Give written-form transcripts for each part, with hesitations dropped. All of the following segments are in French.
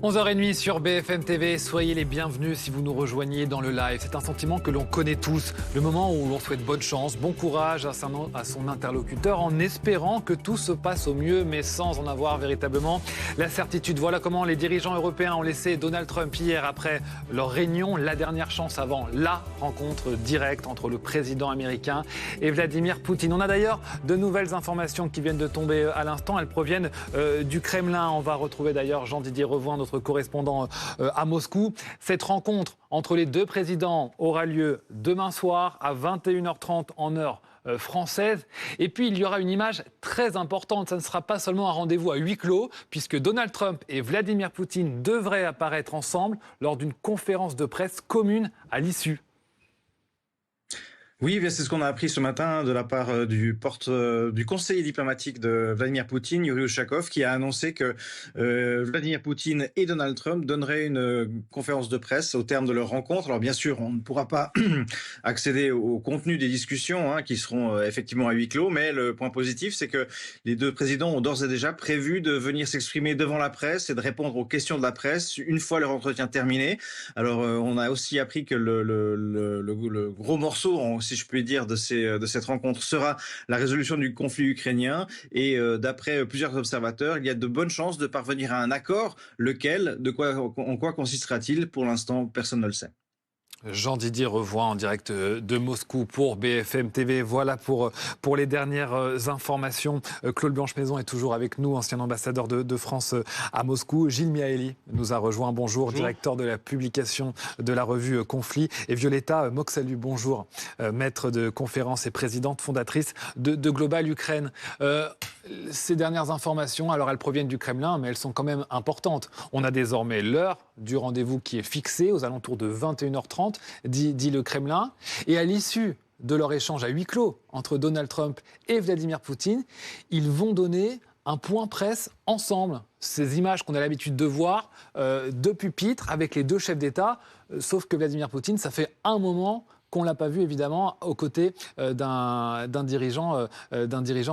11h30 sur BFM TV, soyez les bienvenus si vous nous rejoignez dans le live. C'est un sentiment que l'on connaît tous, le moment où l'on souhaite bonne chance, bon courage à son interlocuteur en espérant que tout se passe au mieux mais sans en avoir véritablement la certitude. Voilà comment les dirigeants européens ont laissé Donald Trump hier après leur réunion, la dernière chance avant la rencontre directe entre le président américain et Vladimir Poutine. On a d'ailleurs de nouvelles informations qui viennent de tomber à l'instant, elles proviennent du Kremlin. On va retrouver d'ailleurs Jean-Didier Revoin, notre correspondant à Moscou. Cette rencontre entre les deux présidents aura lieu demain soir à 21h30 en heure française. Et puis, il y aura une image très importante. Ça ne sera pas seulement un rendez-vous à huis clos, puisque Donald Trump et Vladimir Poutine devraient apparaître ensemble lors d'une conférence de presse commune à l'issue. Oui, c'est ce qu'on a appris ce matin de la part du conseiller diplomatique de Vladimir Poutine, Yuri Ushakov, qui a annoncé que Vladimir Poutine et Donald Trump donneraient une conférence de presse au terme de leur rencontre. Alors bien sûr, on ne pourra pas accéder au contenu des discussions qui seront effectivement à huis clos, mais le point positif, c'est que les deux présidents ont d'ores et déjà prévu de venir s'exprimer devant la presse et de répondre aux questions de la presse une fois leur entretien terminé. Alors on a aussi appris que le gros morceau, si je puis dire, de cette rencontre sera la résolution du conflit ukrainien. Et d'après plusieurs observateurs, il y a de bonnes chances de parvenir à un accord. Lequel, en quoi consistera-t-il? Pour l'instant, personne ne le sait. Jean-Didier Revoin en direct de Moscou pour BFM TV. Voilà pour les dernières informations. Claude Blanche-Maison est toujours avec nous, ancien ambassadeur de France à Moscou. Gilles Miaeli nous a rejoint. Bonjour, directeur de la publication de la revue Conflit. Et Violetta Moxalu, bonjour, maître de conférence et présidente fondatrice de Global Ukraine. Ces dernières informations, alors elles proviennent du Kremlin, mais elles sont quand même importantes. On a désormais l'heure du rendez-vous qui est fixée aux alentours de 21h30, dit le Kremlin. Et à l'issue de leur échange à huis clos entre Donald Trump et Vladimir Poutine, ils vont donner un point presse ensemble. Ces images qu'on a l'habitude de voir, de pupitres avec les deux chefs d'État, sauf que Vladimir Poutine, ça fait un moment qu'on ne l'a pas vu, évidemment, aux côtés d'un dirigeant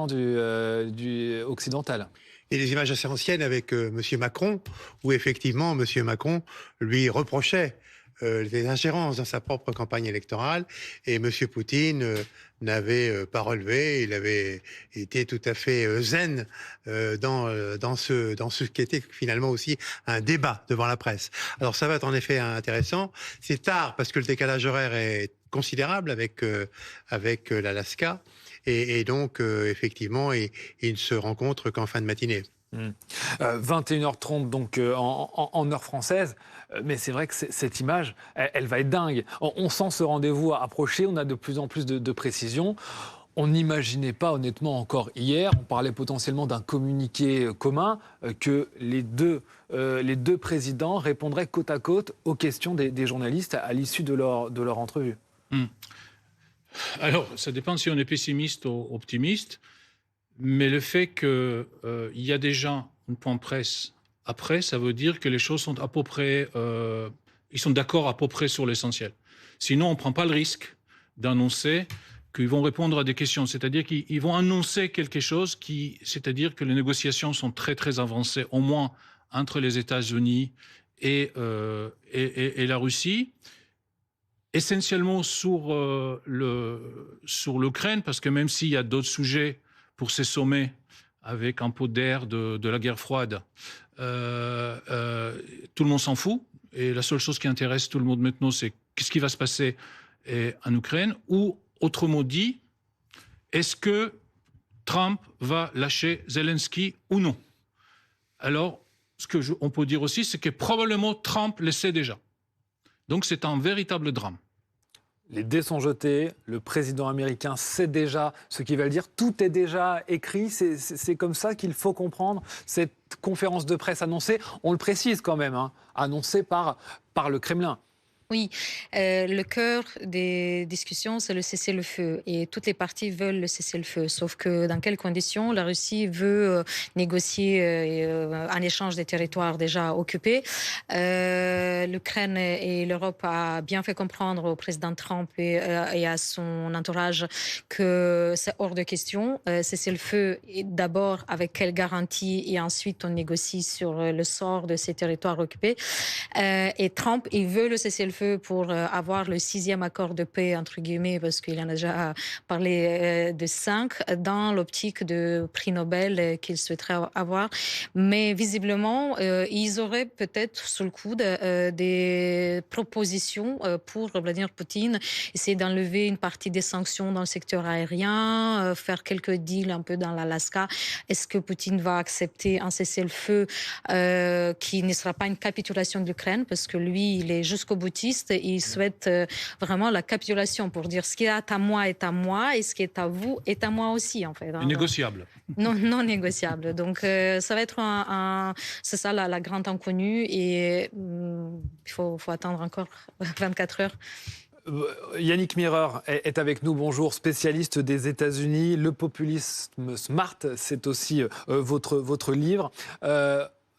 du occidental. Et des images assez anciennes avec M. Macron, où effectivement, M. Macron lui reprochait des ingérences dans sa propre campagne électorale, et M. Poutine n'avait pas relevé, il avait été tout à fait zen dans ce qui était finalement aussi un débat devant la presse. Alors ça va être en effet intéressant. C'est tard parce que le décalage horaire est considérable avec l'Alaska, et donc effectivement ils ne se rencontrent qu'en fin de matinée. 21h30 donc en heure française, mais c'est vrai que cette image, elle va être dingue. On sent ce rendez-vous approcher, on a de plus en plus de précisions. On n'imaginait pas honnêtement encore hier, on parlait potentiellement d'un communiqué commun, que les deux présidents répondraient côte à côte aux questions des journalistes à l'issue de leur entrevue. Alors, ça dépend si on est pessimiste ou optimiste. Mais le fait qu'il y a déjà un point presse après, ça veut dire que les choses sont à peu près... ils sont d'accord à peu près sur l'essentiel. Sinon, on ne prend pas le risque d'annoncer qu'ils vont répondre à des questions. C'est-à-dire qu'ils vont annoncer quelque chose c'est-à-dire que les négociations sont très, très avancées, au moins entre les États-Unis et la Russie. Essentiellement sur l'Ukraine, parce que même s'il y a d'autres sujets pour ces sommets avec un peu d'air de la guerre froide, tout le monde s'en fout. Et la seule chose qui intéresse tout le monde maintenant, c'est qu'est-ce qui va se passer en Ukraine, ou autrement dit, est-ce que Trump va lâcher Zelensky ou non? Alors, ce qu'on peut dire aussi, c'est que probablement Trump le sait déjà. Donc c'est un véritable drame. Les dés sont jetés, le président américain sait déjà ce qu'il va le dire, tout est déjà écrit, c'est comme ça qu'il faut comprendre cette conférence de presse annoncée, on le précise quand même, annoncée par le Kremlin. Oui, le cœur des discussions, c'est le cessez-le-feu et toutes les parties veulent le cessez-le-feu. Sauf que dans quelles conditions la Russie veut négocier un échange des territoires déjà occupés. L'Ukraine et l'Europe a bien fait comprendre au président Trump et à son entourage que c'est hors de question. Cessez-le-feu d'abord avec quelle garantie et ensuite on négocie sur le sort de ces territoires occupés. Et Trump, il veut le cessez-le-feu pour avoir le 6e accord de paix, entre guillemets, parce qu'il en a déjà parlé de 5, dans l'optique de prix Nobel qu'il souhaiterait avoir. Mais visiblement, ils auraient peut-être sous le coude des propositions pour Vladimir Poutine, essayer d'enlever une partie des sanctions dans le secteur aérien, faire quelques deals un peu dans l'Alaska. Est-ce que Poutine va accepter un cessez-le-feu qui ne sera pas une capitulation de l'Ukraine, parce que lui, il est jusqu'au boutiste et il souhaite vraiment la capitulation pour dire ce qui est à moi est à moi et ce qui est à vous est à moi aussi, en fait. Négociable. Non négociable. Donc, ça va être c'est ça la grande inconnue et il faut attendre encore 24 heures. Yannick Mirer est avec nous. Bonjour, spécialiste des États-Unis. Le populisme smart, c'est aussi votre livre.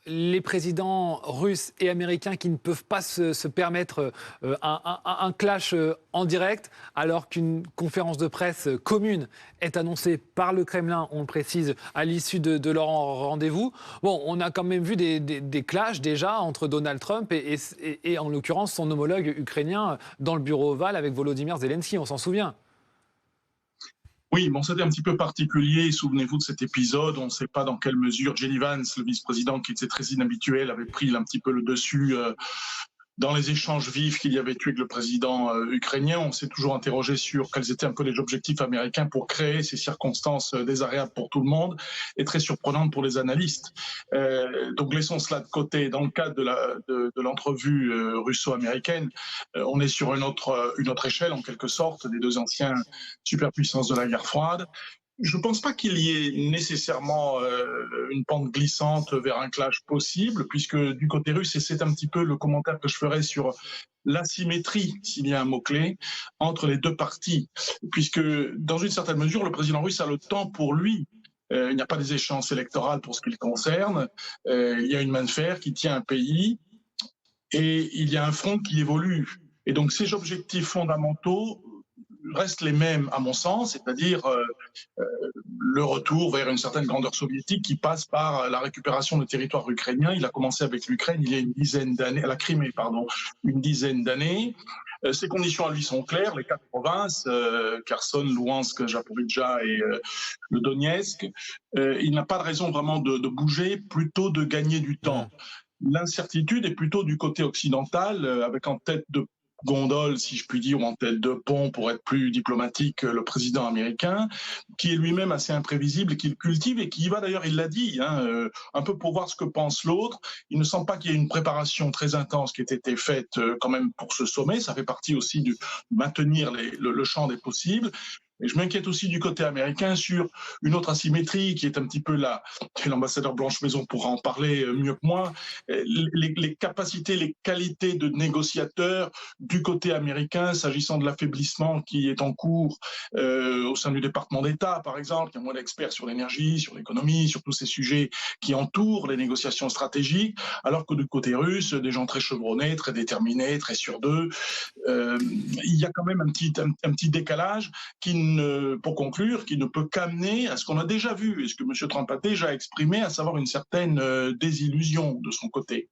Les présidents russes et américains qui ne peuvent pas se permettre un clash en direct, alors qu'une conférence de presse commune est annoncée par le Kremlin, on le précise, à l'issue de leur rendez-vous. Bon, on a quand même vu des clashs déjà entre Donald Trump et en l'occurrence son homologue ukrainien dans le bureau ovale avec Volodymyr Zelensky, on s'en souvient. Oui, bon, c'était un petit peu particulier. Souvenez-vous de cet épisode. On ne sait pas dans quelle mesure J.D. Vance, le vice-président, qui était très inhabituel, avait pris un petit peu le dessus dans les échanges vifs qu'il y avait eu avec le président ukrainien. On s'est toujours interrogé sur quels étaient un peu les objectifs américains pour créer ces circonstances désagréables pour tout le monde et très surprenantes pour les analystes. Donc laissons cela de côté. Dans le cadre de l'entrevue russo-américaine, on est sur une autre échelle en quelque sorte des deux anciens superpuissances de la guerre froide. Je ne pense pas qu'il y ait nécessairement une pente glissante vers un clash possible, puisque du côté russe, et c'est un petit peu le commentaire que je ferai sur l'asymétrie, s'il y a un mot-clé, entre les deux parties, puisque dans une certaine mesure, le président russe a le temps pour lui. Il n'y a pas des échéances électorales pour ce qui le concerne, il y a une main de fer qui tient un pays, et il y a un front qui évolue. Et donc ces objectifs fondamentaux restent les mêmes à mon sens, c'est-à-dire le retour vers une certaine grandeur soviétique qui passe par la récupération de territoires ukrainiens. Il a commencé avec l'Ukraine il y a une dizaine d'années, la Crimée, pardon, une dizaine d'années. Ces conditions à lui sont claires, les 4 provinces, Kherson, Louhansk, Zaporijjia et le Donetsk. Il n'a pas de raison vraiment de bouger, plutôt de gagner du temps. L'incertitude est plutôt du côté occidental, avec en tête de gondole, si je puis dire, ou en tête de pont, pour être plus diplomatique, le président américain, qui est lui-même assez imprévisible et qu'il cultive et qui y va d'ailleurs, il l'a dit, un peu pour voir ce que pense l'autre. Il ne semble pas qu'il y ait une préparation très intense qui ait été faite quand même pour ce sommet. Ça fait partie aussi de maintenir le champ des possibles. Et je m'inquiète aussi du côté américain sur une autre asymétrie qui est un petit peu là, et l'ambassadeur Blanche-Maison pourra en parler mieux que moi, les capacités, les qualités de négociateurs du côté américain s'agissant de l'affaiblissement qui est en cours au sein du département d'État, par exemple. Il y a moins d'experts sur l'énergie, sur l'économie, sur tous ces sujets qui entourent les négociations stratégiques, alors que du côté russe, des gens très chevronnés, très déterminés, très sûrs d'eux. Il y a quand même un petit décalage qui, pour conclure, qui ne peut qu'amener à ce qu'on a déjà vu et ce que M. Trump a déjà exprimé, à savoir une certaine désillusion de son côté.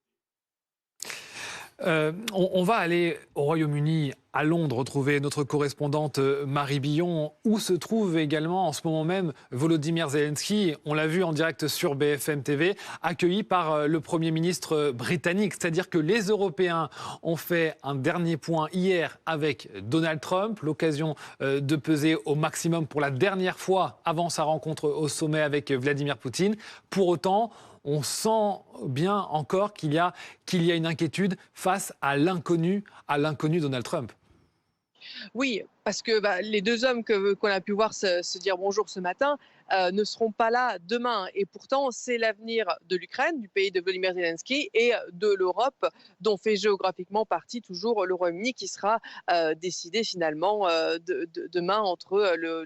On va aller au Royaume-Uni, à Londres, retrouver notre correspondante Marie Billon, où se trouve également en ce moment même Volodymyr Zelensky, on l'a vu en direct sur BFM TV, accueilli par le Premier ministre britannique. C'est-à-dire que les Européens ont fait un dernier point hier avec Donald Trump, l'occasion de peser au maximum pour la dernière fois avant sa rencontre au sommet avec Vladimir Poutine. Pour autant, on sent bien encore qu'il y a une inquiétude face à l'inconnu Donald Trump. Oui, parce que les deux hommes qu'on a pu voir se dire bonjour ce matin ne seront pas là demain. Et pourtant, c'est l'avenir de l'Ukraine, du pays de Volodymyr Zelensky et de l'Europe, dont fait géographiquement partie toujours le Royaume-Uni, qui sera décidé finalement demain entre le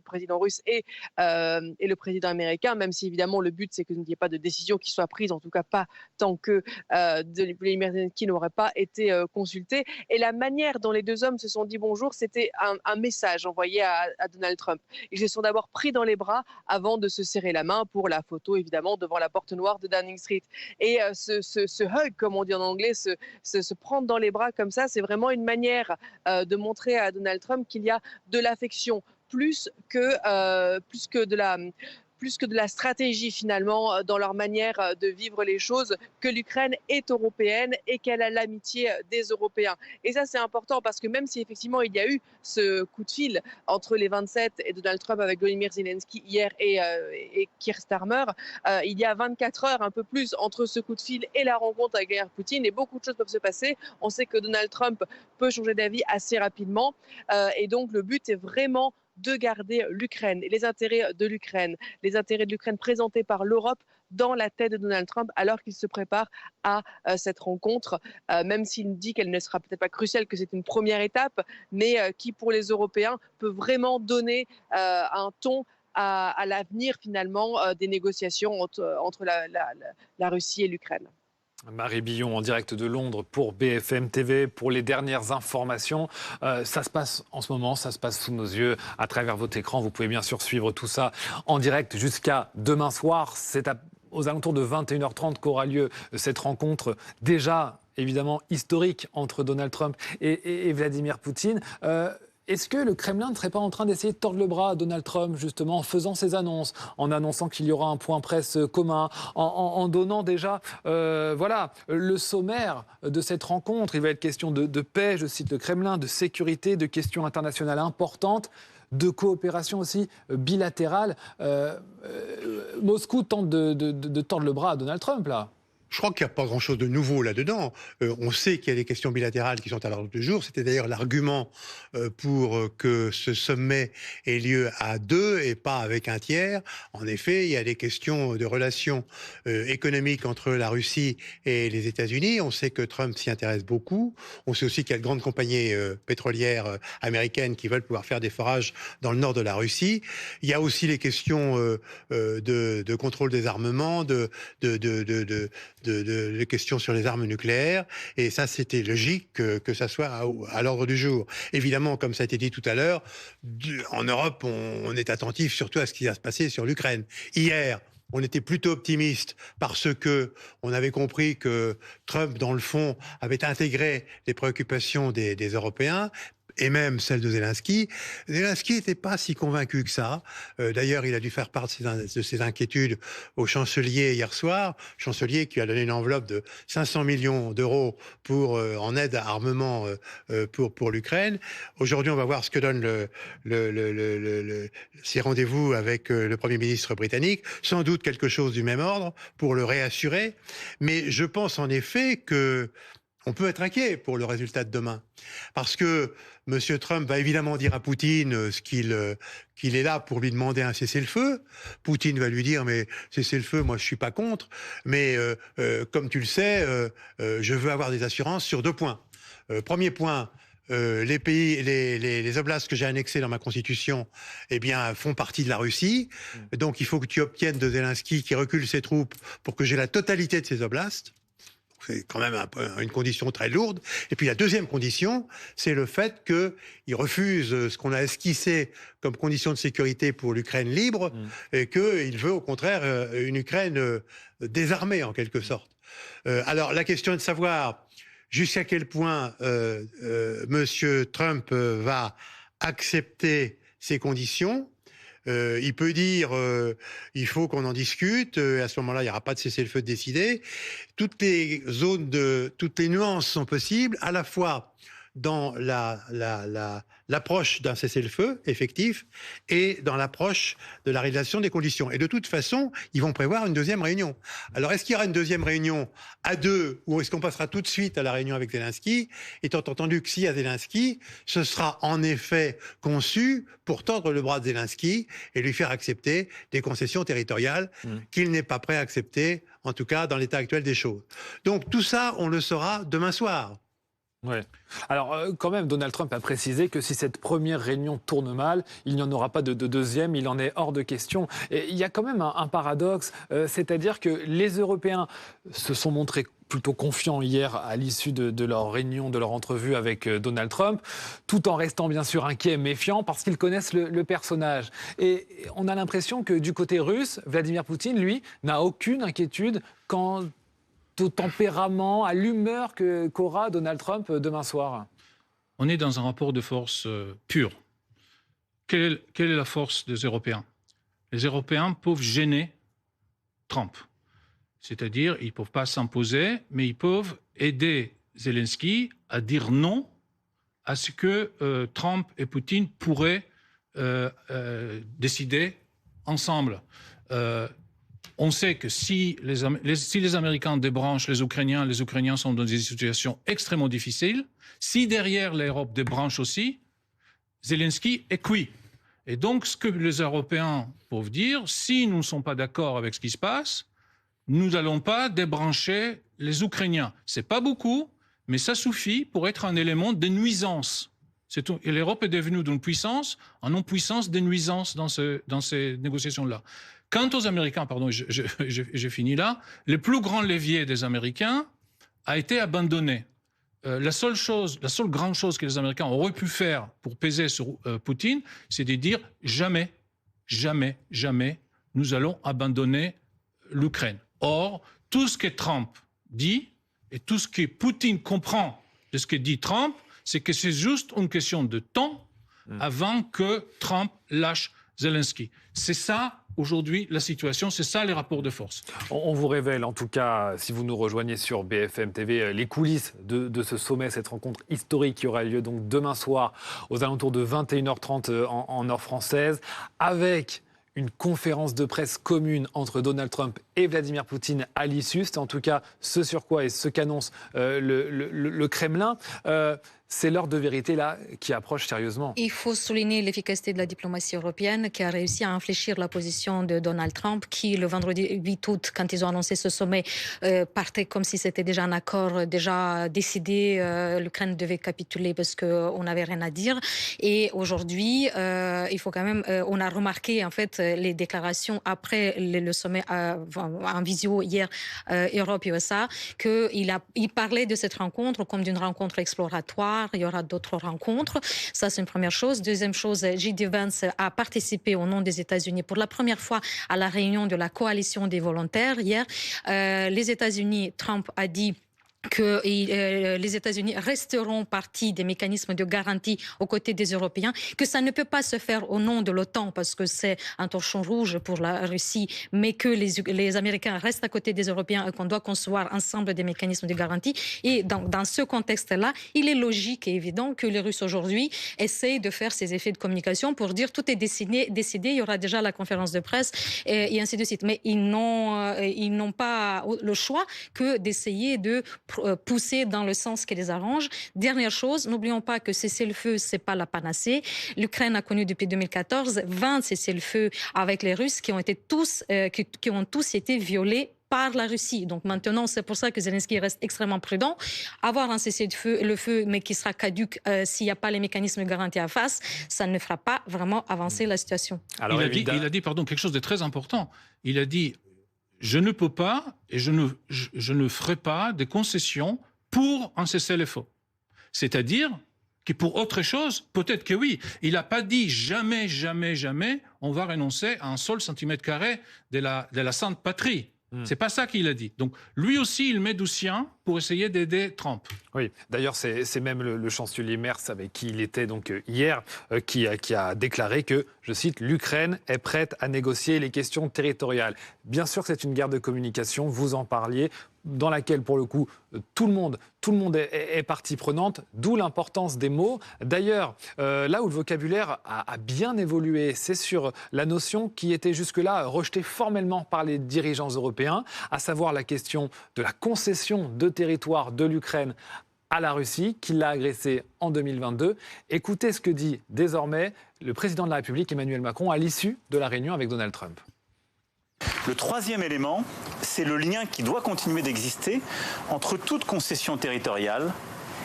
président russe et le président américain, même si évidemment le but c'est qu'il n'y ait pas de décision qui soit prise, en tout cas pas tant que Volodymyr Zelensky n'aurait pas été consulté. Et la manière dont les deux hommes se sont dit bonjour, c'était un message envoyé à Donald Trump. Ils se sont d'abord pris dans les bras avant de se serrer la main pour la photo, évidemment, devant la porte noire de Downing Street. Et ce hug, comme on dit en anglais, se prendre dans les bras comme ça, c'est vraiment une manière de montrer à Donald Trump qu'il y a de l'affection, plus que de la stratégie finalement dans leur manière de vivre les choses, que l'Ukraine est européenne et qu'elle a l'amitié des Européens. Et ça c'est important parce que même si effectivement il y a eu ce coup de fil entre les 27 et Donald Trump avec Volodymyr Zelensky hier et Keir Starmer, il y a 24 heures, un peu plus, entre ce coup de fil et la rencontre avec Vladimir Poutine, et beaucoup de choses peuvent se passer. On sait que Donald Trump peut changer d'avis assez rapidement et donc le but est vraiment de garder l'Ukraine, les intérêts de l'Ukraine, les intérêts de l'Ukraine présentés par l'Europe dans la tête de Donald Trump alors qu'il se prépare à cette rencontre, même s'il dit qu'elle ne sera peut-être pas cruciale, que c'est une première étape, mais qui pour les Européens peut vraiment donner un ton à l'avenir finalement des négociations entre la Russie et l'Ukraine. Marie Billon en direct de Londres pour BFM TV. Pour les dernières informations, ça se passe en ce moment, ça se passe sous nos yeux à travers votre écran. Vous pouvez bien sûr suivre tout ça en direct jusqu'à demain soir. C'est aux alentours de 21h30 qu'aura lieu cette rencontre déjà évidemment historique entre Donald Trump et Vladimir Poutine. Est-ce que le Kremlin ne serait pas en train d'essayer de tordre le bras à Donald Trump, justement, en faisant ses annonces, en annonçant qu'il y aura un point presse commun, en donnant déjà le sommaire de cette rencontre? Il va être question de paix, je cite le Kremlin, de sécurité, de questions internationales importantes, de coopération aussi bilatérale. Moscou tente de tordre le bras à Donald Trump, là. Je crois qu'il n'y a pas grand-chose de nouveau là-dedans. On sait qu'il y a des questions bilatérales qui sont à l'ordre du jour. C'était d'ailleurs l'argument pour que ce sommet ait lieu à deux et pas avec un tiers. En effet, il y a des questions de relations économiques entre la Russie et les États-Unis. On sait que Trump s'y intéresse beaucoup. On sait aussi qu'il y a de grandes compagnies pétrolières américaines qui veulent pouvoir faire des forages dans le nord de la Russie. Il y a aussi les questions de contrôle des armements, de questions sur les armes nucléaires, et ça c'était logique que ça soit à l'ordre du jour. Évidemment, comme ça a été dit tout à l'heure, en Europe on est attentif surtout à ce qui va se passer sur l'Ukraine. Hier, on était plutôt optimiste parce que on avait compris que Trump, dans le fond, avait intégré les préoccupations des Européens, et même celle de Zelensky. Zelensky n'était pas si convaincu que ça. D'ailleurs, il a dû faire part de ses inquiétudes au chancelier hier soir. Chancelier qui a donné une enveloppe de 500 millions d'euros en aide à armement pour l'Ukraine. Aujourd'hui, on va voir ce que donne ces rendez-vous avec le Premier ministre britannique. Sans doute quelque chose du même ordre pour le réassurer. Mais je pense en effet que on peut être inquiet pour le résultat de demain. Parce que M. Trump va évidemment dire à Poutine qu'il est là pour lui demander un cessez-le-feu. Poutine va lui dire, mais cessez-le-feu, moi je suis pas contre. Mais comme tu le sais, je veux avoir des assurances sur 2 points. Premier point, les oblasts que j'ai annexés dans ma constitution, eh bien, font partie de la Russie. Donc il faut que tu obtiennes de Zelensky qui recule ses troupes pour que j'ai la totalité de ces oblasts. C'est quand même une condition très lourde. Et puis la deuxième condition, c'est le fait qu'il refuse ce qu'on a esquissé comme condition de sécurité pour l'Ukraine libre, et qu'il veut au contraire une Ukraine désarmée en quelque sorte. Alors la question est de savoir jusqu'à quel point Monsieur Trump va accepter ces conditions. Il peut dire il faut qu'on en discute, à ce moment-là il n'y aura pas de cessez-le-feu décidé. Toutes les nuances sont possibles, à la fois dans l'approche d'un cessez-le-feu effectif et dans l'approche de la réalisation des conditions. Et de toute façon, ils vont prévoir une deuxième réunion. Alors, est-ce qu'il y aura une deuxième réunion à deux ou est-ce qu'on passera tout de suite à la réunion avec Zelensky, étant entendu que s'il y a Zelensky, ce sera en effet conçu pour tordre le bras de Zelensky et lui faire accepter des concessions territoriales qu'il n'est pas prêt à accepter, en tout cas dans l'état actuel des choses. Donc tout ça, on le saura demain soir. Ouais. Alors, quand même, Donald Trump a précisé que si cette première réunion tourne mal, il n'y en aura pas de deuxième, il en est hors de question. Et il y a quand même un paradoxe, c'est-à-dire que les Européens se sont montrés plutôt confiants hier à l'issue de leur réunion, de leur entrevue avec Donald Trump, tout en restant bien sûr inquiets, méfiants, parce qu'ils connaissent le personnage. Et on a l'impression que du côté russe, Vladimir Poutine, lui, n'a aucune inquiétude quant au tempérament, à l'humeur qu'aura Donald Trump demain soir. On est dans un rapport de force pur. Quelle est la force des Européens? Les Européens peuvent gêner Trump. C'est-à-dire, ils ne peuvent pas s'imposer, mais ils peuvent aider Zelensky à dire non à ce que Trump et Poutine pourraient décider ensemble. On sait que si les Américains débranchent les Ukrainiens sont dans des situations extrêmement difficiles. Si derrière l'Europe débranche aussi, Zelensky est cuit. Et donc, ce que les Européens peuvent dire, si nous ne sommes pas d'accord avec ce qui se passe, nous n'allons pas débrancher les Ukrainiens. Ce n'est pas beaucoup, mais ça suffit pour être un élément de nuisance. Et l'Europe est devenue d'une puissance en non-puissance de nuisance dans ces négociations-là. Quant aux Américains, pardon, je finis là, le plus grand levier des Américains a été abandonné. La seule grande chose que les Américains auraient pu faire pour peser sur Poutine, c'est de dire jamais, jamais, jamais, nous allons abandonner l'Ukraine. Or, tout ce que Trump dit et tout ce que Poutine comprend de ce que dit Trump, c'est que c'est juste une question de temps avant que Trump lâche Zelensky. C'est ça, aujourd'hui, la situation, c'est ça les rapports de force. On vous révèle, en tout cas, si vous nous rejoignez sur BFM TV, les coulisses de ce sommet, cette rencontre historique qui aura lieu donc demain soir aux alentours de 21h30 en heure française, avec une conférence de presse commune entre Donald Trump et Vladimir Poutine à l'issue. C'est en tout cas ce sur quoi et ce qu'annonce le Kremlin. C'est l'heure de vérité là qui approche sérieusement. Il faut souligner l'efficacité de la diplomatie européenne qui a réussi à infléchir la position de Donald Trump qui, le vendredi 8 août, quand ils ont annoncé ce sommet, partait comme si c'était déjà un accord déjà décidé. L'Ukraine devait capituler parce qu'on n'avait rien à dire. Et aujourd'hui, il faut quand même... on a remarqué en fait les déclarations après le sommet en visio hier Europe-USA qu'il parlait de cette rencontre comme d'une rencontre exploratoire. Il y aura d'autres rencontres. Ça, c'est une première chose. Deuxième chose, J.D. Vance a participé au nom des États-Unis pour la première fois à la réunion de la coalition des volontaires hier. Les États-Unis, Trump a dit que les États-Unis resteront partie des mécanismes de garantie aux côtés des Européens, que ça ne peut pas se faire au nom de l'OTAN parce que c'est un torchon rouge pour la Russie, mais que les Américains restent à côté des Européens et qu'on doit concevoir ensemble des mécanismes de garantie. Et dans ce contexte-là, il est logique et évident que les Russes aujourd'hui essayent de faire ces effets de communication pour dire tout est décidé, il y aura déjà la conférence de presse et ainsi de suite. Mais ils n'ont pas le choix que d'essayer de pousser dans le sens qui les arrange. Dernière chose, n'oublions pas que cessez-le-feu, c'est pas la panacée. L'Ukraine a connu depuis 2014 20 cessez-le-feu avec les Russes qui ont tous été violés par la Russie. Donc maintenant, c'est pour ça que Zelensky reste extrêmement prudent. Avoir un cessez-le-feu, mais qui sera caduc s'il n'y a pas les mécanismes garantis à face, ça ne fera pas vraiment avancer la situation. Alors, il a dit quelque chose de très important. Il a dit je ne peux pas et je ne ferai pas de concessions pour un cessez-le-feu. C'est-à-dire que pour autre chose, peut-être que oui. Il n'a pas dit jamais, jamais, jamais, on va renoncer à un seul centimètre carré de la Sainte Patrie. C'est pas ça qu'il a dit. Donc, lui aussi, il met du sien pour essayer d'aider Trump. Oui, d'ailleurs, c'est même le chancelier Merz, avec qui il était donc hier, qui a déclaré que, je cite, l'Ukraine est prête à négocier les questions territoriales. Bien sûr que c'est une guerre de communication, vous en parliez. dans laquelle, pour le coup, tout le monde est partie prenante, d'où l'importance des mots. D'ailleurs, là où le vocabulaire a bien évolué, c'est sur la notion qui était jusque-là rejetée formellement par les dirigeants européens, à savoir la question de la concession de territoire de l'Ukraine à la Russie, qui l'a agressée en 2022. Écoutez ce que dit désormais le président de la République, Emmanuel Macron, à l'issue de la réunion avec Donald Trump. Le troisième élément, c'est le lien qui doit continuer d'exister entre toute concession territoriale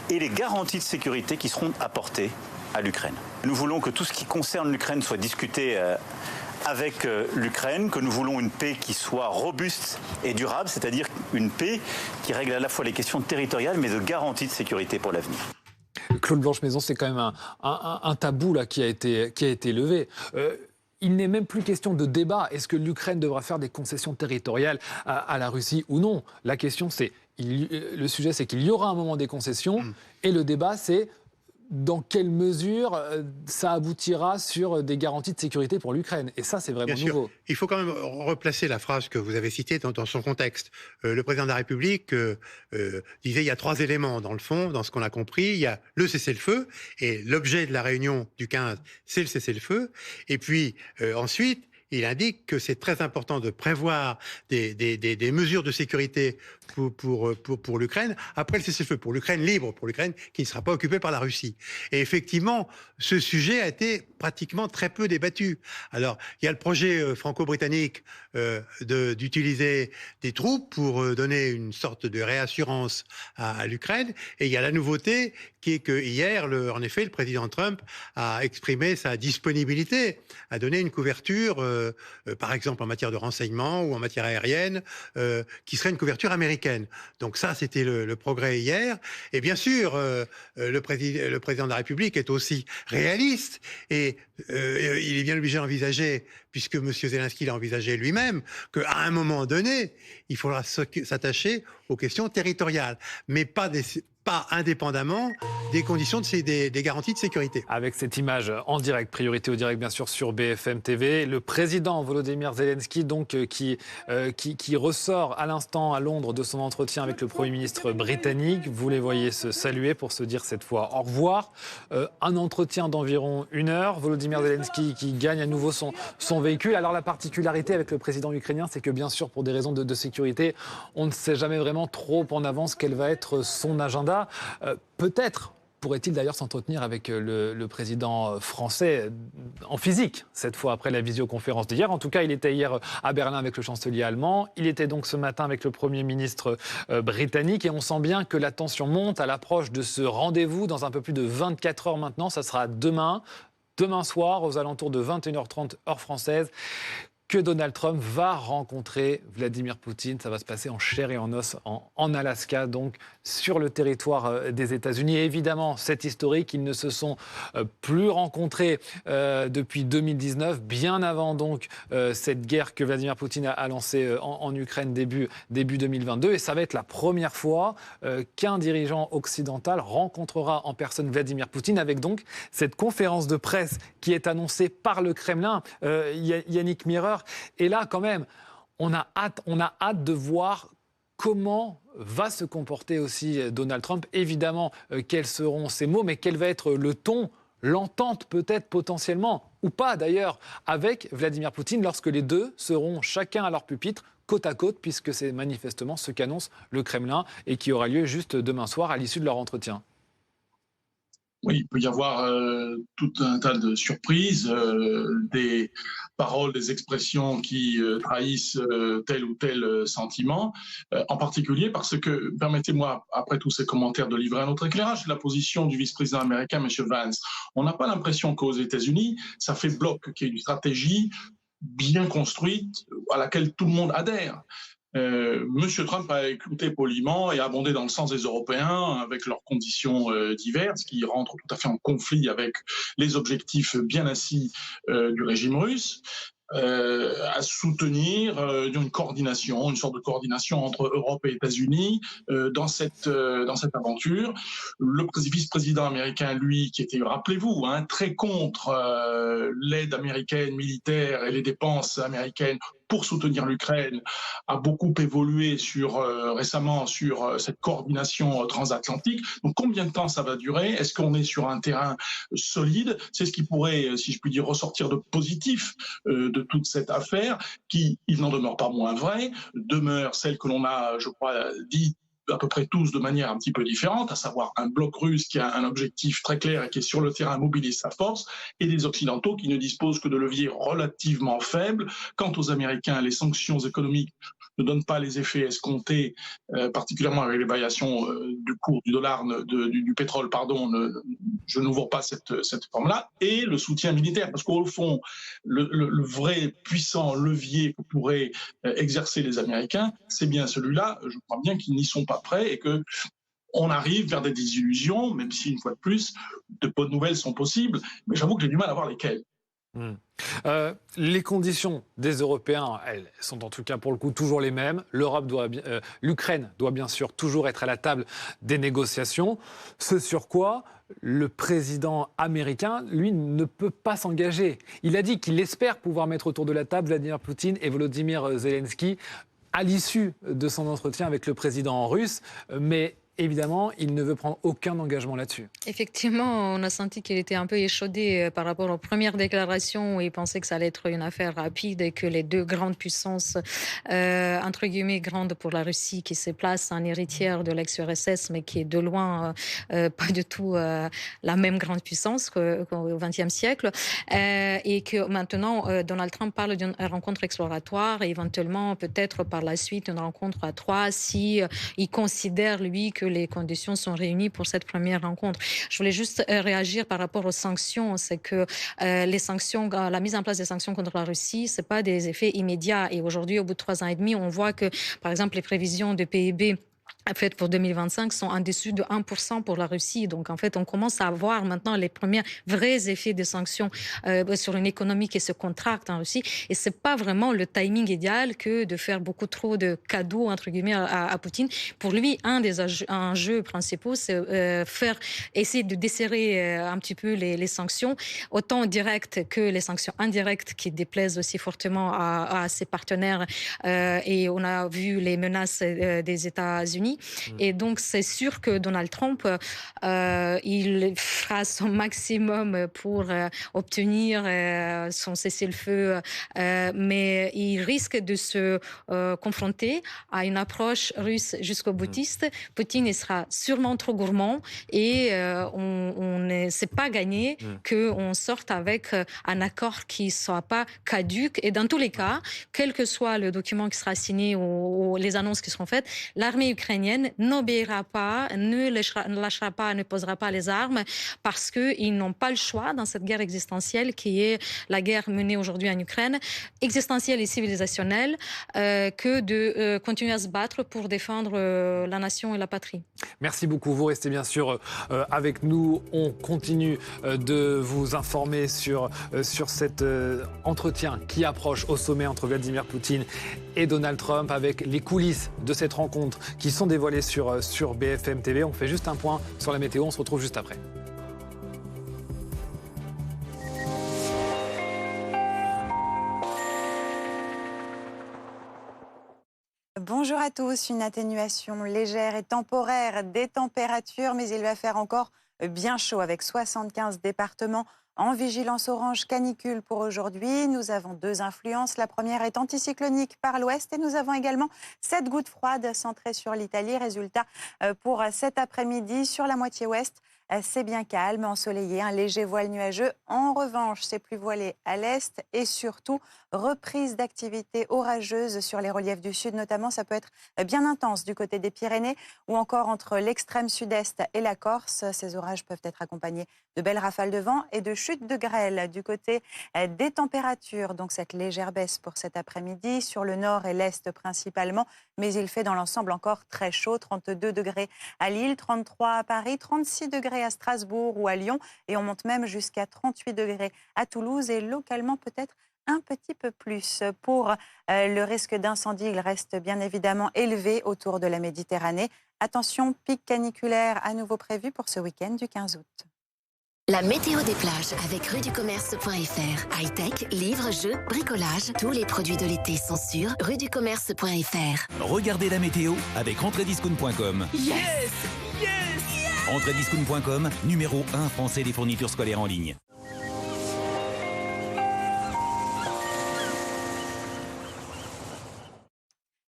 et les garanties de sécurité qui seront apportées à l'Ukraine. Nous voulons que tout ce qui concerne l'Ukraine soit discuté avec l'Ukraine, que nous voulons une paix qui soit robuste et durable, c'est-à-dire une paix qui règle à la fois les questions territoriales mais de garantie de sécurité pour l'avenir. Claude Blanche-Maison, c'est quand même un tabou là, qui a été levé. Il n'est même plus question de débat. Est-ce que l'Ukraine devra faire des concessions territoriales à la Russie ou non? La question, le sujet, c'est qu'il y aura un moment des concessions. Et le débat, c'est dans quelle mesure ça aboutira sur des garanties de sécurité pour l'Ukraine. Et ça, c'est vraiment nouveau. Il faut quand même replacer la phrase que vous avez citée dans son contexte. Le président de la République disait il y a 3 éléments dans le fond, dans ce qu'on a compris. Il y a le cessez-le-feu, et l'objet de la réunion du 15, c'est le cessez-le-feu. Et puis ensuite, il indique que c'est très important de prévoir des mesures de sécurité pour l'Ukraine, après le cessez-le-feu, pour l'Ukraine libre, pour l'Ukraine qui ne sera pas occupée par la Russie. Et effectivement, ce sujet a été pratiquement très peu débattu. Alors, il y a le projet franco-britannique d'utiliser des troupes pour donner une sorte de réassurance à l'Ukraine, et il y a la nouveauté qui est que hier, en effet, le président Trump a exprimé sa disponibilité à donner une couverture, par exemple en matière de renseignement ou en matière aérienne, qui serait une couverture américaine. Donc ça, c'était le progrès hier. Et bien sûr, le président de la République est aussi réaliste et il est bien obligé d'envisager, puisque M. Zelensky l'a envisagé lui-même, qu'à un moment donné, il faudra s'attacher aux questions territoriales, mais pas indépendamment des conditions des garanties de sécurité. Avec cette image en direct, priorité au direct bien sûr sur BFM TV, le président Volodymyr Zelensky donc qui ressort à l'instant à Londres de son entretien avec le Premier ministre britannique. Vous les voyez se saluer pour se dire cette fois au revoir. Un entretien d'environ 1 heure. Volodymyr Zelensky qui gagne à nouveau son véhicule. Alors la particularité avec le président ukrainien, c'est que bien sûr pour des raisons de sécurité, on ne sait jamais vraiment trop en avance quel va être son agenda. Peut-être pourrait-il d'ailleurs s'entretenir avec le président français en physique, cette fois après la visioconférence d'hier. En tout cas, il était hier à Berlin avec le chancelier allemand. Il était donc ce matin avec le Premier ministre britannique. Et on sent bien que la tension monte à l'approche de ce rendez-vous dans un peu plus de 24 heures maintenant. Ça sera demain soir, aux alentours de 21h30 heure française, que Donald Trump va rencontrer Vladimir Poutine. Ça va se passer en chair et en os en Alaska, donc sur le territoire des États-Unis. Et évidemment, c'est historique, ils ne se sont plus rencontrés depuis 2019, bien avant donc cette guerre que Vladimir Poutine a lancée en Ukraine début 2022. Et ça va être la première fois qu'un dirigeant occidental rencontrera en personne Vladimir Poutine, avec donc cette conférence de presse qui est annoncée par le Kremlin. Yannick Mireur. Et là, quand même, on a hâte de voir comment va se comporter aussi Donald Trump. Évidemment, quels seront ses mots, mais quel va être le ton, l'entente peut-être potentiellement, ou pas d'ailleurs, avec Vladimir Poutine lorsque les deux seront chacun à leur pupitre, côte à côte, puisque c'est manifestement ce qu'annonce le Kremlin et qui aura lieu juste demain soir à l'issue de leur entretien. Oui, il peut y avoir tout un tas de surprises, des paroles, des expressions qui trahissent tel ou tel sentiment, en particulier parce que, permettez-moi, après tous ces commentaires, de livrer un autre éclairage de la position du vice-président américain, M. Vance. On n'a pas l'impression qu'aux États-Unis, ça fait bloc, qu'il y ait une stratégie bien construite à laquelle tout le monde adhère. Monsieur Trump a écouté poliment et a abondé dans le sens des Européens avec leurs conditions diverses qui rentrent tout à fait en conflit avec les objectifs bien assis du régime russe. À soutenir une coordination, une sorte de coordination entre Europe et États-Unis dans cette aventure. Le vice-président américain, lui, qui était, rappelez-vous, très contre l'aide américaine militaire et les dépenses américaines pour soutenir l'Ukraine a beaucoup évolué récemment sur cette coordination transatlantique. Donc combien de temps ça va durer? Est-ce qu'on est sur un terrain solide? C'est ce qui pourrait, si je puis dire, ressortir de positif de toute cette affaire, qui, il n'en demeure pas moins vrai, demeure celle que l'on a, je crois, dit à peu près tous de manière un petit peu différente, à savoir un bloc russe qui a un objectif très clair et qui est sur le terrain mobilise sa force, et des Occidentaux qui ne disposent que de leviers relativement faibles. Quant aux Américains, les sanctions économiques ne donnent pas les effets escomptés, particulièrement avec les variations du cours du dollar, du pétrole, pardon, je n'ouvre pas cette forme-là, et le soutien militaire, parce qu'au fond, le vrai puissant levier que pourraient exercer les Américains, c'est bien celui-là. Je crois bien qu'ils n'y sont pas prêts et que on arrive vers des désillusions, même si, une fois de plus, de bonnes nouvelles sont possibles, mais j'avoue que j'ai du mal à voir lesquelles. Les conditions des Européens, elles sont en tout cas pour le coup toujours les mêmes. L'Ukraine doit bien sûr toujours être à la table des négociations. Ce sur quoi le président américain, lui, ne peut pas s'engager. Il a dit qu'il espère pouvoir mettre autour de la table Vladimir Poutine et Volodymyr Zelensky à l'issue de son entretien avec le président russe, mais évidemment, il ne veut prendre aucun engagement là-dessus. Effectivement, on a senti qu'il était un peu échaudé par rapport aux premières déclarations où il pensait que ça allait être une affaire rapide et que les deux grandes puissances, entre guillemets grandes pour la Russie, qui se place en héritière de l'ex-URSS, mais qui est de loin pas du tout la même grande puissance qu'au XXe siècle, et que maintenant Donald Trump parle d'une rencontre exploratoire et éventuellement peut-être par la suite une rencontre à trois si il considère lui que les conditions sont réunies pour cette première rencontre. Je voulais juste réagir par rapport aux sanctions. C'est que les sanctions, la mise en place des sanctions contre la Russie, c'est pas des effets immédiats. Et aujourd'hui, au bout de 3 ans et demi, on voit que, par exemple, les prévisions de PIB faites pour 2025 sont en dessous de 1% pour la Russie. Donc, en fait, on commence à voir maintenant les premiers vrais effets des sanctions sur une économie qui se contracte en Russie. Et c'est pas vraiment le timing idéal que de faire beaucoup trop de cadeaux, entre guillemets, à Poutine. Pour lui, un des enjeux principaux, c'est essayer de desserrer un petit peu les sanctions, autant directes que les sanctions indirectes qui déplaisent aussi fortement à ses partenaires. Et on a vu les menaces des États-Unis. Et donc, c'est sûr que Donald Trump, il fera son maximum pour obtenir son cessez-le-feu, mais il risque de se confronter à une approche russe jusqu'au boutiste. Poutine, il sera sûrement trop gourmand et c'est pas gagné qu'on sorte avec un accord qui ne soit pas caduque. Et dans tous les cas, quel que soit le document qui sera signé ou les annonces qui seront faites, l'armée ukrainienne n'obéira pas, ne lâchera pas, ne posera pas les armes parce qu'ils n'ont pas le choix dans cette guerre existentielle qui est la guerre menée aujourd'hui en Ukraine, existentielle et civilisationnelle, que de continuer à se battre pour défendre la nation et la patrie. Merci beaucoup. Vous restez bien sûr avec nous. On continue de vous informer sur cet entretien qui approche au sommet entre Vladimir Poutine et Donald Trump avec les coulisses de cette rencontre qui sont dévoilées sur BFM TV. On fait juste un point sur la météo. On se retrouve juste après. Bonjour à tous, une atténuation légère et temporaire des températures, mais il va faire encore bien chaud avec 75 départements en vigilance orange canicule pour aujourd'hui. Nous avons 2 influences. La première est anticyclonique par l'ouest et nous avons également 7 gouttes froides centrées sur l'Italie. Résultat pour cet après-midi sur la moitié ouest. C'est bien calme, ensoleillé, un léger voile nuageux. En revanche, c'est plus voilé à l'est et surtout reprise d'activité orageuse sur les reliefs du sud. Notamment, ça peut être bien intense du côté des Pyrénées ou encore entre l'extrême sud-est et la Corse. Ces orages peuvent être accompagnés de belles rafales de vent et de chutes de grêle. Du côté des températures, donc cette légère baisse pour cet après-midi sur le nord et l'est principalement, mais il fait dans l'ensemble encore très chaud. 32 degrés à Lille, 33 à Paris, 36 degrés à Strasbourg ou à Lyon et on monte même jusqu'à 38 degrés à Toulouse et localement peut-être un petit peu plus. Pour le risque d'incendie, il reste bien évidemment élevé autour de la Méditerranée. Attention, pic caniculaire à nouveau prévu pour ce week-end du 15 août. La météo des plages avec ruducommerce.fr. High-tech, livres, jeux, bricolage, tous les produits de l'été sont sur ruducommerce.fr. Regardez la météo avec entrediscount.com. Yes! Entrediscount.com, numéro 1 français des fournitures scolaires en ligne.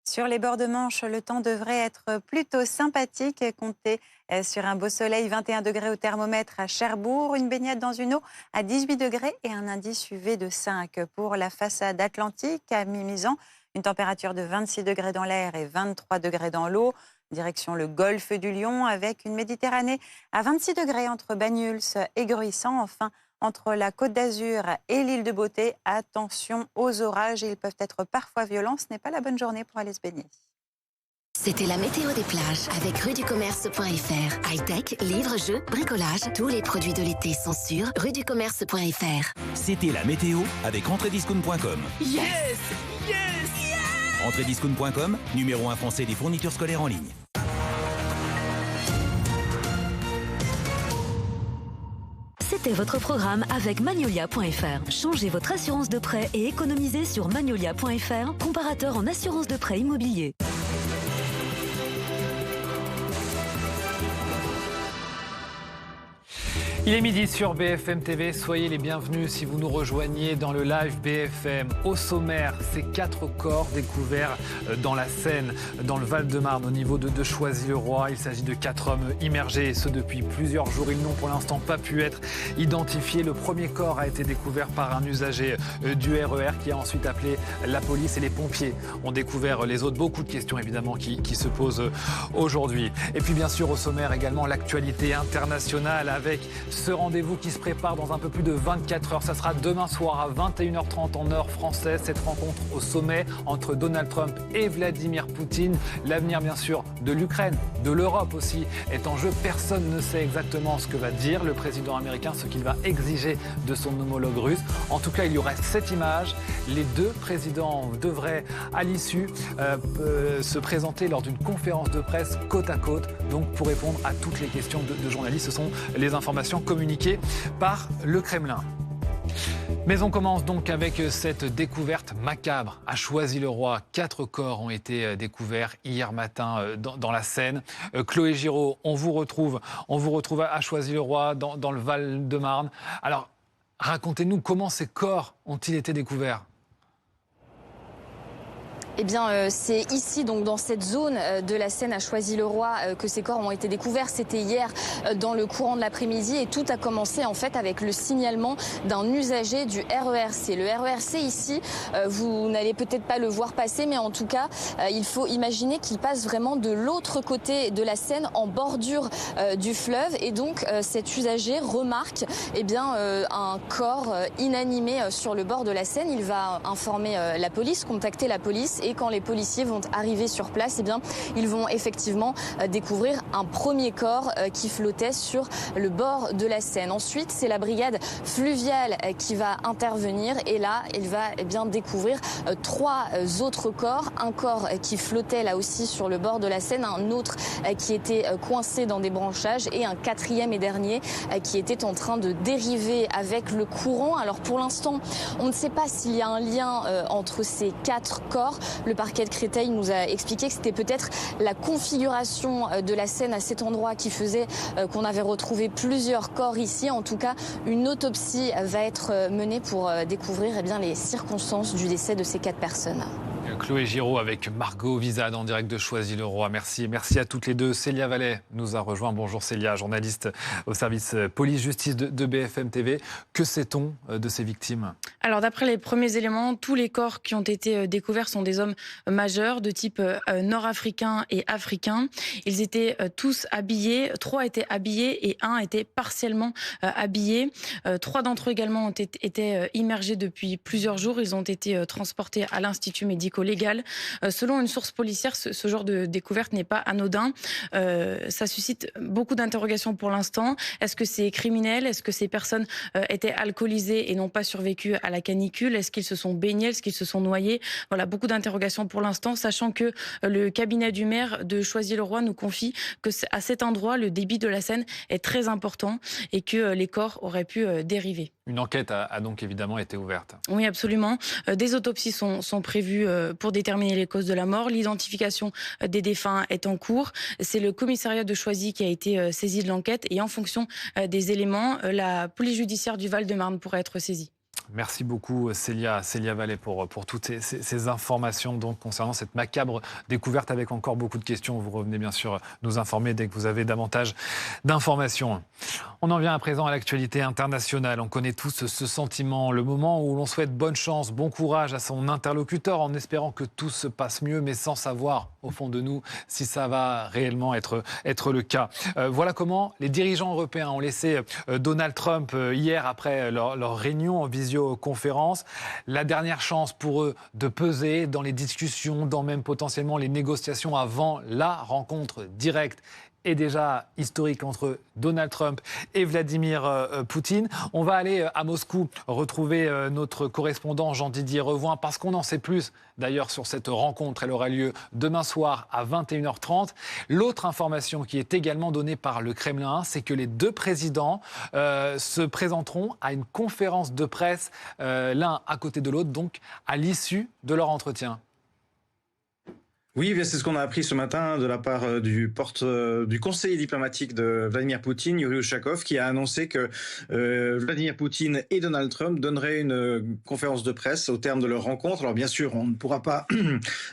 Sur les bords de Manche, le temps devrait être plutôt sympathique. Comptez sur un beau soleil, 21 degrés au thermomètre à Cherbourg, une baignade dans une eau à 18 degrés et un indice UV de 5. Pour la façade atlantique à Mimizan, une température de 26 degrés dans l'air et 23 degrés dans l'eau. Direction le golfe du Lion avec une Méditerranée à 26 degrés entre Banyuls et Gruissant. Enfin, entre la Côte d'Azur et l'île de Beauté, attention aux orages, ils peuvent être parfois violents. Ce n'est pas la bonne journée pour aller se baigner. C'était la météo des plages avec ruducommerce.fr. High-tech, livres, jeux, bricolage, tous les produits de l'été sont sur ruducommerce.fr. C'était la météo avec entrediscount.com. Yes! Entrediscount.com, numéro 1 français des fournitures scolaires en ligne. C'était votre programme avec Magnolia.fr. Changez votre assurance de prêt et économisez sur Magnolia.fr, comparateur en assurance de prêt immobilier. Il est midi sur BFM TV, soyez les bienvenus si vous nous rejoignez dans le live BFM. Au sommaire, ces 4 corps découverts dans la Seine, dans le Val-de-Marne, au niveau de Choisy-le-Roi. Il s'agit de 4 hommes immergés, et ce depuis plusieurs jours. Ils n'ont pour l'instant pas pu être identifiés. Le premier corps a été découvert par un usager du RER qui a ensuite appelé la police, et les pompiers ont découvert les autres. Beaucoup de questions évidemment qui se posent aujourd'hui. Et puis bien sûr au sommaire également l'actualité internationale avec ce rendez-vous qui se prépare dans un peu plus de 24 heures. Ça sera demain soir à 21h30 en heure française. Cette rencontre au sommet entre Donald Trump et Vladimir Poutine. L'avenir bien sûr de l'Ukraine, de l'Europe aussi est en jeu. Personne ne sait exactement ce que va dire le président américain, ce qu'il va exiger de son homologue russe. En tout cas, il y aurait cette image. Les deux présidents devraient à l'issue se présenter lors d'une conférence de presse côte à côte, donc pour répondre à toutes les questions de journalistes. Ce sont les informations communiquées par le Kremlin. Mais on commence donc avec cette découverte macabre à Choisy-le-Roi. 4 corps ont été découverts hier matin dans la Seine. Chloé Giraud, on vous retrouve à Choisy-le-Roi dans le Val-de-Marne. Alors, racontez-nous comment ces corps ont-ils été découverts ? Eh bien, c'est ici, donc dans cette zone de la Seine à Choisy-le-Roi, que ces corps ont été découverts. C'était hier dans le courant de l'après-midi et tout a commencé en fait avec le signalement d'un usager du RERC. Le RERC ici, vous n'allez peut-être pas le voir passer, mais en tout cas, il faut imaginer qu'il passe vraiment de l'autre côté de la Seine, en bordure du fleuve. Et donc, cet usager remarque un corps inanimé sur le bord de la Seine. Il va informer la police, contacter la police. Et quand les policiers vont arriver sur place, eh bien, ils vont effectivement découvrir un premier corps qui flottait sur le bord de la Seine. Ensuite, c'est la brigade fluviale qui va intervenir et là, il va découvrir 3 autres corps. Un corps qui flottait là aussi sur le bord de la Seine, un autre qui était coincé dans des branchages et un 4e et dernier qui était en train de dériver avec le courant. Alors pour l'instant, on ne sait pas s'il y a un lien entre ces 4 corps. Le parquet de Créteil nous a expliqué que c'était peut-être la configuration de la Seine à cet endroit qui faisait qu'on avait retrouvé plusieurs corps ici. En tout cas, une autopsie va être menée pour découvrir les circonstances du décès de ces 4 personnes. Chloé Giraud avec Margot Vizade en direct de Choisy-le-Roi. Merci à toutes les deux. Célia Vallet nous a rejoint. Bonjour Célia, journaliste au service police-justice de BFM TV. Que sait-on de ces victimes ? Alors d'après les premiers éléments, tous les corps qui ont été découverts sont des hommes majeurs de type nord-africain et africain. Ils étaient tous habillés, 3 étaient habillés et 1 était partiellement habillé. 3 d'entre eux également ont été immergés depuis plusieurs jours. Ils ont été transportés à l'Institut médico médico-légale. Selon une source policière, ce genre de découverte n'est pas anodin. Ça suscite beaucoup d'interrogations pour l'instant. Est-ce que c'est criminel? Est-ce que ces personnes étaient alcoolisées et n'ont pas survécu à la canicule? Est-ce qu'ils se sont baignés? Est-ce qu'ils se sont noyés? Voilà, beaucoup d'interrogations pour l'instant, sachant que le cabinet du maire de Choisy-le-Roi nous confie que à cet endroit, le débit de la Seine est très important et que les corps auraient pu dériver. Une enquête a donc évidemment été ouverte. Oui, absolument. Des autopsies sont prévues pour déterminer les causes de la mort. L'identification des défunts est en cours. C'est le commissariat de Choisy qui a été saisi de l'enquête et en fonction des éléments, la police judiciaire du Val-de-Marne pourrait être saisie. Merci beaucoup Célia Vallée pour toutes ces informations donc, concernant cette macabre découverte avec encore beaucoup de questions. Vous revenez bien sûr nous informer dès que vous avez davantage d'informations. On en vient à présent à l'actualité internationale. On connaît tous ce sentiment, le moment où l'on souhaite bonne chance, bon courage à son interlocuteur en espérant que tout se passe mieux mais sans savoir au fond de nous si ça va réellement être le cas. Voilà comment les dirigeants européens ont laissé Donald Trump hier après leur réunion en visioconférence. La dernière chance pour eux de peser dans les discussions, dans même potentiellement les négociations avant la rencontre directe et déjà historique entre Donald Trump et Vladimir Poutine. On va aller à Moscou retrouver notre correspondant Jean-Didier Revoin parce qu'on en sait plus d'ailleurs sur cette rencontre. Elle aura lieu demain soir à 21h30. L'autre information qui est également donnée par le Kremlin, c'est que les deux présidents se présenteront à une conférence de presse, l'un à côté de l'autre, donc à l'issue de leur entretien. Oui, c'est ce qu'on a appris ce matin de la part du conseiller diplomatique de Vladimir Poutine, Yuri Ushakov, qui a annoncé que Vladimir Poutine et Donald Trump donneraient une conférence de presse au terme de leur rencontre. Alors bien sûr, on ne pourra pas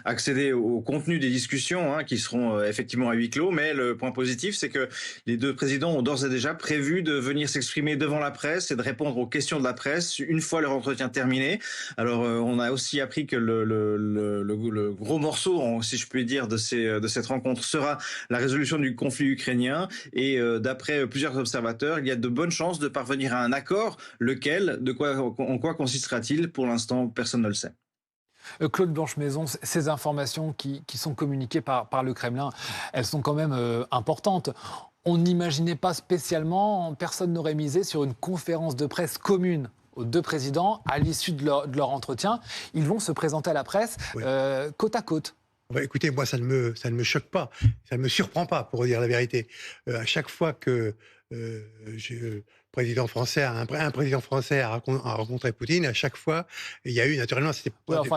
accéder au contenu des discussions qui seront effectivement à huis clos, mais le point positif, c'est que les deux présidents ont d'ores et déjà prévu de venir s'exprimer devant la presse et de répondre aux questions de la presse une fois leur entretien terminé. Alors on a aussi appris que le gros morceau, si je puis dire, de cette rencontre sera la résolution du conflit ukrainien. Et d'après plusieurs observateurs, il y a de bonnes chances de parvenir à un accord. Lequel, en quoi consistera-t-il? Pour l'instant, personne ne le sait. Claude Blanche-Maison, ces informations qui sont communiquées par le Kremlin, elles sont quand même importantes. On n'imaginait pas spécialement, personne n'aurait misé sur une conférence de presse commune aux deux présidents à l'issue de leur entretien. Ils vont se présenter à la presse côte à côte. Bah, écoutez, moi, ça ne me choque pas, ça ne me surprend pas, pour dire la vérité. À chaque fois que un président français a rencontré Poutine, à chaque fois, il y a eu, naturellement...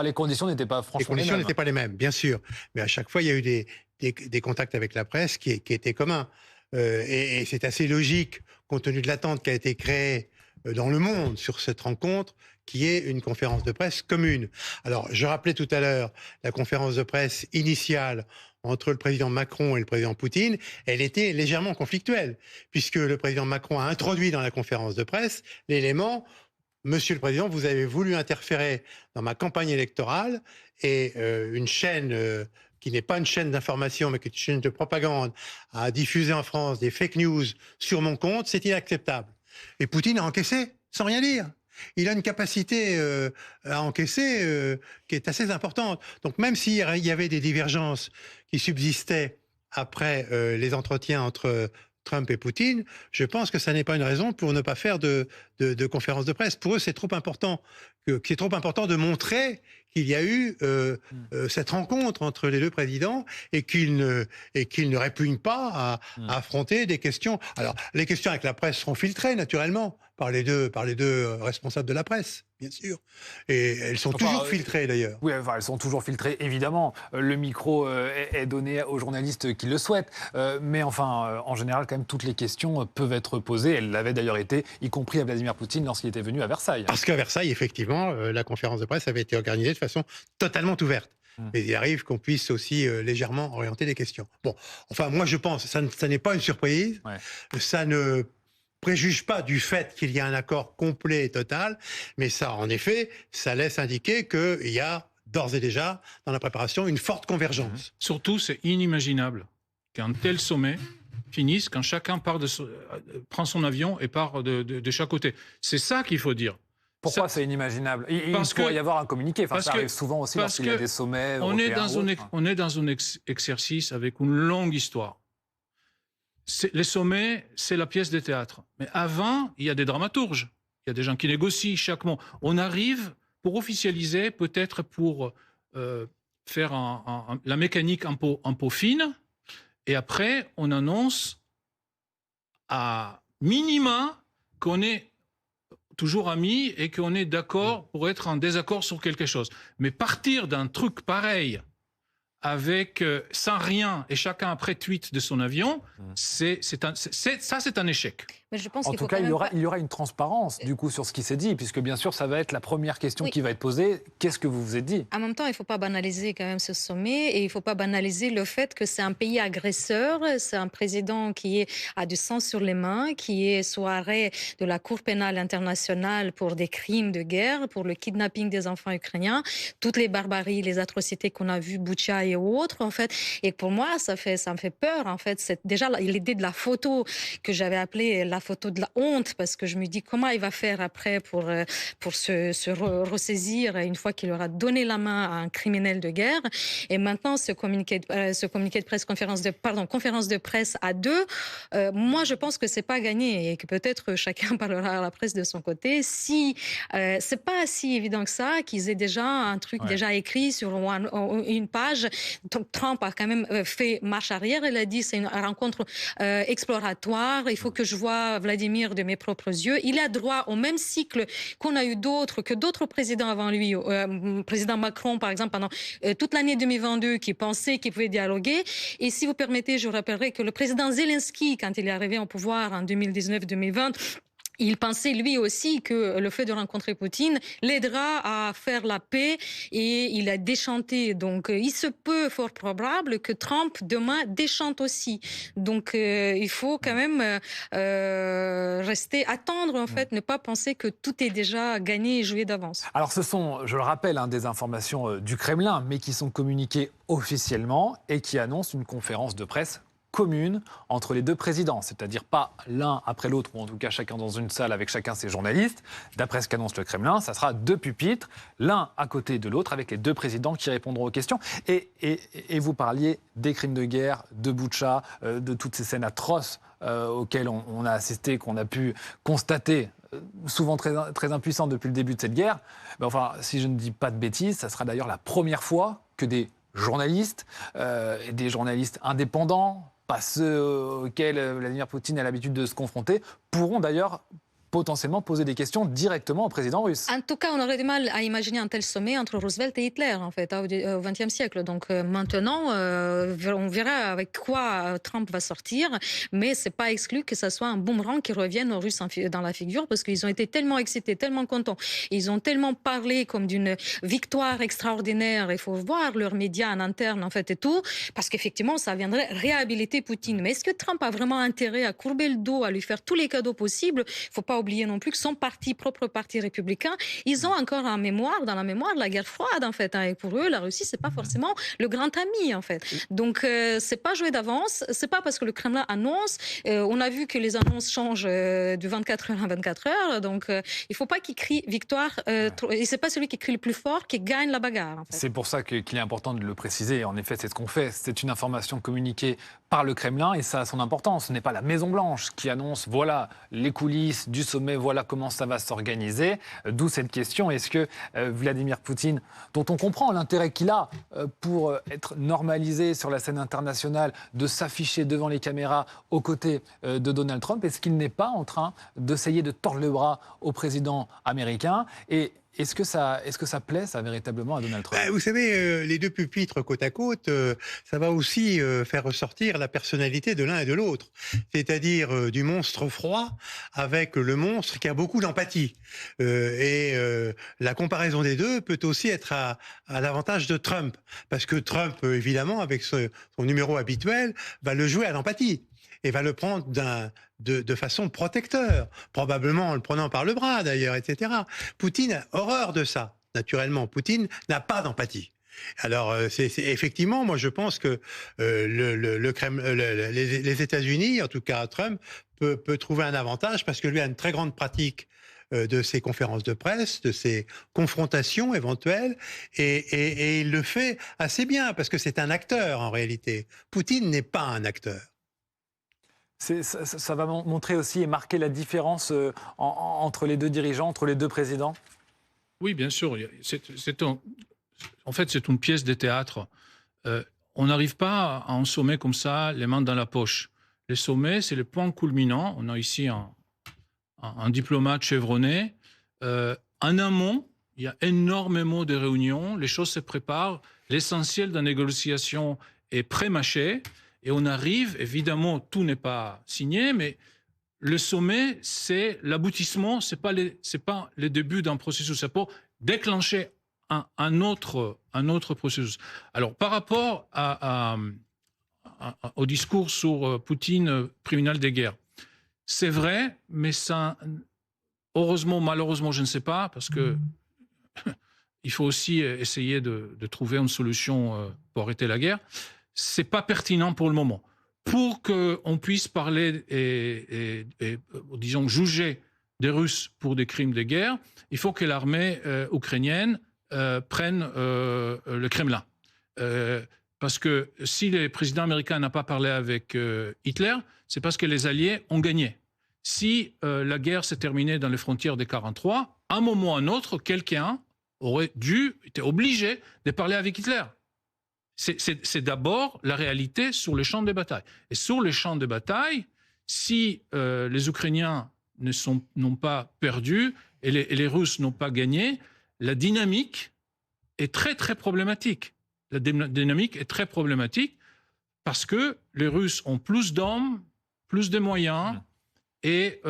les conditions n'étaient pas franchement les conditions n'étaient pas les mêmes, bien sûr. Mais à chaque fois, il y a eu des contacts avec la presse qui étaient communs. Et c'est assez logique, compte tenu de l'attente qui a été créée dans le monde sur cette rencontre, qui est une conférence de presse commune. Alors, je rappelais tout à l'heure la conférence de presse initiale entre le président Macron et le président Poutine, elle était légèrement conflictuelle, puisque le président Macron a introduit dans la conférence de presse l'élément « Monsieur le Président, vous avez voulu interférer dans ma campagne électorale et une chaîne... qui n'est pas une chaîne d'information, mais qui est une chaîne de propagande, a diffusé en France des fake news sur mon compte, c'est inacceptable. » Et Poutine a encaissé, sans rien dire. Il a une capacité à encaisser qui est assez importante. Donc même s'il y avait des divergences qui subsistaient après les entretiens entre Trump et Poutine, je pense que ça n'est pas une raison pour ne pas faire de conférence de presse. Pour eux, c'est trop important de montrer qu'il y a eu cette rencontre entre les deux présidents et qu'ils ne répugnent pas à affronter des questions. Alors, les questions avec la presse seront filtrées, naturellement, par les deux responsables de la presse, bien sûr. Et elles sont toujours filtrées, d'ailleurs. Oui, elles sont toujours filtrées, évidemment. Le micro est donné aux journalistes qui le souhaitent. Mais en général, quand même, toutes les questions peuvent être posées. Elles l'avaient d'ailleurs été, y compris à Vladimir Poutine lorsqu'il était venu à Versailles. Parce qu'à Versailles, effectivement, la conférence de presse avait été organisée de façon totalement ouverte. Mais il arrive qu'on puisse aussi légèrement orienter les questions. Bon, moi je pense, ça n'est pas une surprise, ça ne préjuge pas du fait qu'il y a un accord complet et total, mais ça, en effet, ça laisse indiquer qu'il y a d'ores et déjà, dans la préparation, une forte convergence. Surtout, c'est inimaginable qu'un tel sommet finisse quand chacun prend son avion et part de chaque côté. C'est ça qu'il faut dire. Pourquoi c'est inimaginable? Il pourrait y avoir un communiqué. Enfin, ça arrive souvent aussi lorsqu'il y a des sommets européens. On est dans un exercice avec une longue histoire. Les sommets, c'est la pièce de théâtre. Mais avant, il y a des dramaturges. Il y a des gens qui négocient chaque mot. On arrive pour officialiser, peut-être pour faire la mécanique un peu fine. Et après, on annonce à minima qu'on est toujours amis et qu'on est d'accord pour être en désaccord sur quelque chose. Mais partir d'un truc pareil avec sans rien et chacun après tweet de son avion, c'est un échec. Mais je pense en tout cas, il y aura une transparence du coup sur ce qui s'est dit, puisque bien sûr, ça va être la première question qui va être posée. Qu'est-ce que vous vous êtes dit? En même temps, il ne faut pas banaliser quand même ce sommet et il ne faut pas banaliser le fait que c'est un pays agresseur, c'est un président qui a du sang sur les mains, qui est sous arrêt de la Cour pénale internationale pour des crimes de guerre, pour le kidnapping des enfants ukrainiens, toutes les barbaries, les atrocités qu'on a vues, Boutcha et autres, en fait. Et pour moi, ça me fait peur, en fait. C'est déjà l'idée de la photo que j'avais appelée la photo de la honte, parce que je me dis comment il va faire après pour se ressaisir une fois qu'il aura donné la main à un criminel de guerre. Et maintenant, ce communiqué de presse, conférence de presse à deux, moi, je pense que c'est pas gagné et que peut-être chacun parlera à la presse de son côté. Si c'est pas si évident que ça, qu'ils aient déjà un truc déjà écrit sur une page. Trump a quand même fait marche arrière. Il a dit c'est une rencontre exploratoire. Il faut que je vois Vladimir de mes propres yeux. Il a droit au même cycle qu'on a eu que d'autres présidents avant lui. Président Macron, par exemple, pendant toute l'année 2022, qui pensait qu'il pouvait dialoguer. Et si vous permettez, je vous rappellerai que le président Zelensky, quand il est arrivé au pouvoir en 2019-2020, il pensait lui aussi que le fait de rencontrer Poutine l'aidera à faire la paix et il a déchanté. Donc il se peut fort probable que Trump demain déchante aussi. Donc il faut quand même attendre en fait, ne pas penser que tout est déjà gagné et joué d'avance. Alors ce sont, je le rappelle, des informations du Kremlin, mais qui sont communiquées officiellement et qui annoncent une conférence de presse commune entre les deux présidents, c'est-à-dire pas l'un après l'autre, ou en tout cas chacun dans une salle avec chacun ses journalistes. D'après ce qu'annonce le Kremlin, ça sera 2 pupitres, l'un à côté de l'autre, avec les 2 présidents qui répondront aux questions. Et vous parliez des crimes de guerre, de Boutcha, de toutes ces scènes atroces auxquelles on a assisté, qu'on a pu constater, souvent très impuissants depuis le début de cette guerre. Mais enfin, si je ne dis pas de bêtises, ça sera d'ailleurs la première fois que des journalistes, des journalistes indépendants, pas ceux auxquels Vladimir Poutine a l'habitude de se confronter, pourront d'ailleurs potentiellement poser des questions directement au président russe. En tout cas, on aurait du mal à imaginer un tel sommet entre Roosevelt et Hitler, en fait, au XXe siècle. Donc maintenant, on verra avec quoi Trump va sortir, mais c'est pas exclu que ça soit un boomerang qui revienne aux Russes dans la figure, parce qu'ils ont été tellement excités, tellement contents, ils ont tellement parlé comme d'une victoire extraordinaire. Il faut voir leurs médias en interne, en fait, et tout, parce qu'effectivement, ça viendrait réhabiliter Poutine. Mais est-ce que Trump a vraiment intérêt à courber le dos, à lui faire tous les cadeaux possibles? Il faut pas oublier non plus que son propre parti républicain, ils ont encore dans la mémoire la guerre froide, en fait. Et pour eux, la Russie, c'est pas forcément le grand ami, en fait. Donc, c'est pas joué d'avance. C'est pas parce que le Kremlin annonce. On a vu que les annonces changent de 24 heures à 24 heures. Donc, il faut pas qu'il crie victoire. Et c'est pas celui qui crie le plus fort qui gagne la bagarre, en fait. C'est pour ça qu'il est important de le préciser. En effet, c'est ce qu'on fait. C'est une information communiquée par le Kremlin et ça a son importance. Ce n'est pas la Maison-Blanche qui annonce voilà les coulisses du sommet, voilà comment ça va s'organiser. D'où cette question, est-ce que Vladimir Poutine, dont on comprend l'intérêt qu'il a pour être normalisé sur la scène internationale, de s'afficher devant les caméras aux côtés de Donald Trump, est-ce qu'il n'est pas en train d'essayer de tordre le bras au président américain? Et est-ce que ça plaît, ça, véritablement, à Donald Trump? Vous savez, les 2 pupitres côte à côte, ça va aussi faire ressortir la personnalité de l'un et de l'autre. C'est-à-dire du monstre froid avec le monstre qui a beaucoup d'empathie. La comparaison des deux peut aussi être à l'avantage de Trump. Parce que Trump, évidemment, avec son numéro habituel, va le jouer à l'empathie. Et va le prendre de façon protecteur, probablement en le prenant par le bras d'ailleurs, etc. Poutine a horreur de ça, naturellement. Poutine n'a pas d'empathie. Alors, effectivement, moi je pense que les États-Unis, en tout cas Trump, peut trouver un avantage parce que lui a une très grande pratique de ces conférences de presse, de ces confrontations éventuelles, et il le fait assez bien, parce que c'est un acteur en réalité. Poutine n'est pas un acteur. Ça va montrer aussi et marquer la différence entre les deux dirigeants, entre les deux présidents? Oui, bien sûr. En fait, c'est une pièce de théâtre. On n'arrive pas à un sommet comme ça, les mains dans la poche. Les sommets, c'est le point culminant. On a ici un diplomate chevronné. En amont, il y a énormément de réunions. Les choses se préparent. L'essentiel de la négociation est pré-mâché. Et on arrive, évidemment, tout n'est pas signé, mais le sommet, c'est l'aboutissement, c'est pas le début d'un processus, c'est pour déclencher un autre processus. Alors, par rapport au discours sur Poutine, criminel de guerre, c'est vrai, mais ça, heureusement, malheureusement, je ne sais pas, parce que il faut aussi essayer de trouver une solution pour arrêter la guerre. C'est pas pertinent pour le moment. Pour qu'on puisse parler et disons, juger des Russes pour des crimes de guerre, il faut que l'armée ukrainienne prenne le Kremlin. Parce que si le président américain n'a pas parlé avec Hitler, c'est parce que les Alliés ont gagné. Si la guerre s'est terminée dans les frontières de 1943, à un moment ou à un autre, quelqu'un était obligé de parler avec Hitler. C'est d'abord la réalité sur les champs de bataille. Et sur les champs de bataille, si les Ukrainiens n'ont pas perdu et les Russes n'ont pas gagné, la dynamique est très, très problématique. La dynamique est très problématique parce que les Russes ont plus d'hommes, plus de moyens, et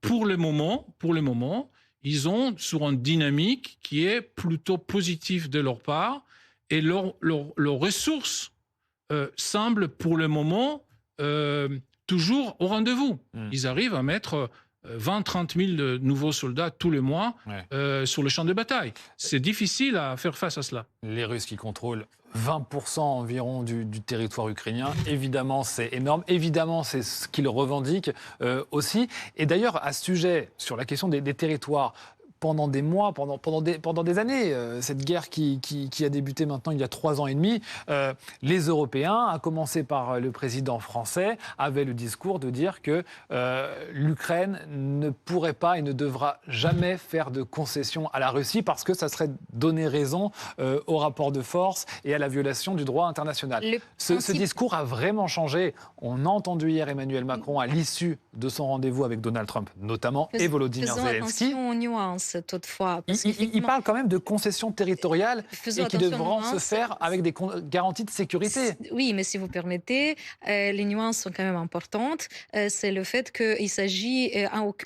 pour le moment, ils ont sur une dynamique qui est plutôt positive de leur part, et leurs ressources semblent pour le moment toujours au rendez-vous. Ils arrivent à mettre 20-30 000 de nouveaux soldats tous les mois sur le champ de bataille. C'est difficile à faire face à cela. Les Russes qui contrôlent 20% environ du territoire ukrainien, évidemment c'est énorme, évidemment c'est ce qu'ils revendiquent aussi. Et d'ailleurs à ce sujet, sur la question des territoires, pendant des mois, pendant des années, cette guerre qui a débuté maintenant il y a 3 ans et demi, les Européens, à commencer par le président français, avaient le discours de dire que l'Ukraine ne pourrait pas et ne devra jamais faire de concessions à la Russie parce que ça serait donner raison au rapport de force et à la violation du droit international. Ce discours a vraiment changé. On a entendu hier Emmanuel Macron à l'issue de son rendez-vous avec Donald Trump, notamment, et Volodymyr Zelensky. Attention aux nuances. Toutefois, il parle quand même de concessions territoriales et qui devront se faire avec des garanties de sécurité. Oui, mais si vous permettez, les nuances sont quand même importantes. C'est le fait qu'il s'agit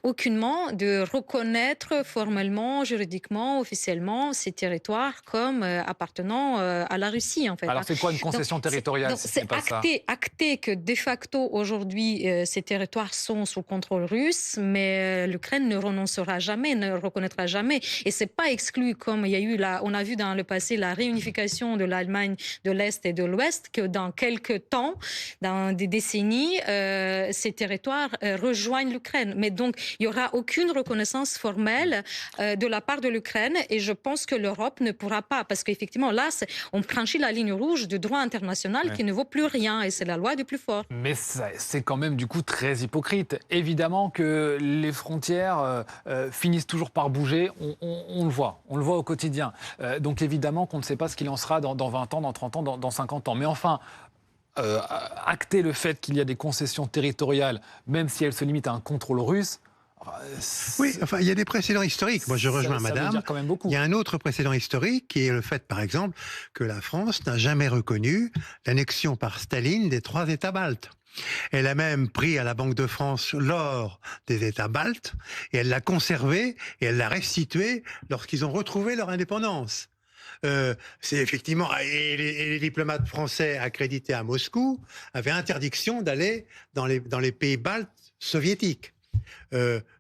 aucunement de reconnaître formellement, juridiquement, officiellement ces territoires comme appartenant à la Russie, en fait. Alors c'est quoi une concession territoriale? C'est acté que de facto aujourd'hui ces territoires sont sous contrôle russe, mais l'Ukraine ne renoncera jamais, ne reconnaîtra jamais. Et c'est pas exclu, comme il y a eu on a vu dans le passé la réunification de l'Allemagne de l'Est et de l'Ouest, que dans quelques temps, dans des décennies, ces territoires rejoignent l'Ukraine. Mais donc, il n'y aura aucune reconnaissance formelle de la part de l'Ukraine, et je pense que l'Europe ne pourra pas, parce qu'effectivement, là, on franchit la ligne rouge du droit international qui ne vaut plus rien, et c'est la loi du plus fort. Mais c'est quand même du coup très hypocrite. Évidemment que les frontières finissent toujours par bouger. On le voit au quotidien. Donc évidemment qu'on ne sait pas ce qu'il en sera dans 20 ans, dans 30 ans, dans 50 ans. Mais enfin, acter le fait qu'il y a des concessions territoriales, même si elles se limitent à un contrôle russe, oui, enfin, il y a des précédents historiques. Moi, je rejoins madame. Ça veut dire quand même beaucoup. Il y a un autre précédent historique qui est le fait, par exemple, que la France n'a jamais reconnu l'annexion par Staline des 3 États baltes. Elle a même pris à la Banque de France l'or des États baltes et elle l'a conservé et elle l'a restitué lorsqu'ils ont retrouvé leur indépendance. C'est effectivement, et les diplomates français accrédités à Moscou avaient interdiction d'aller dans les pays baltes soviétiques.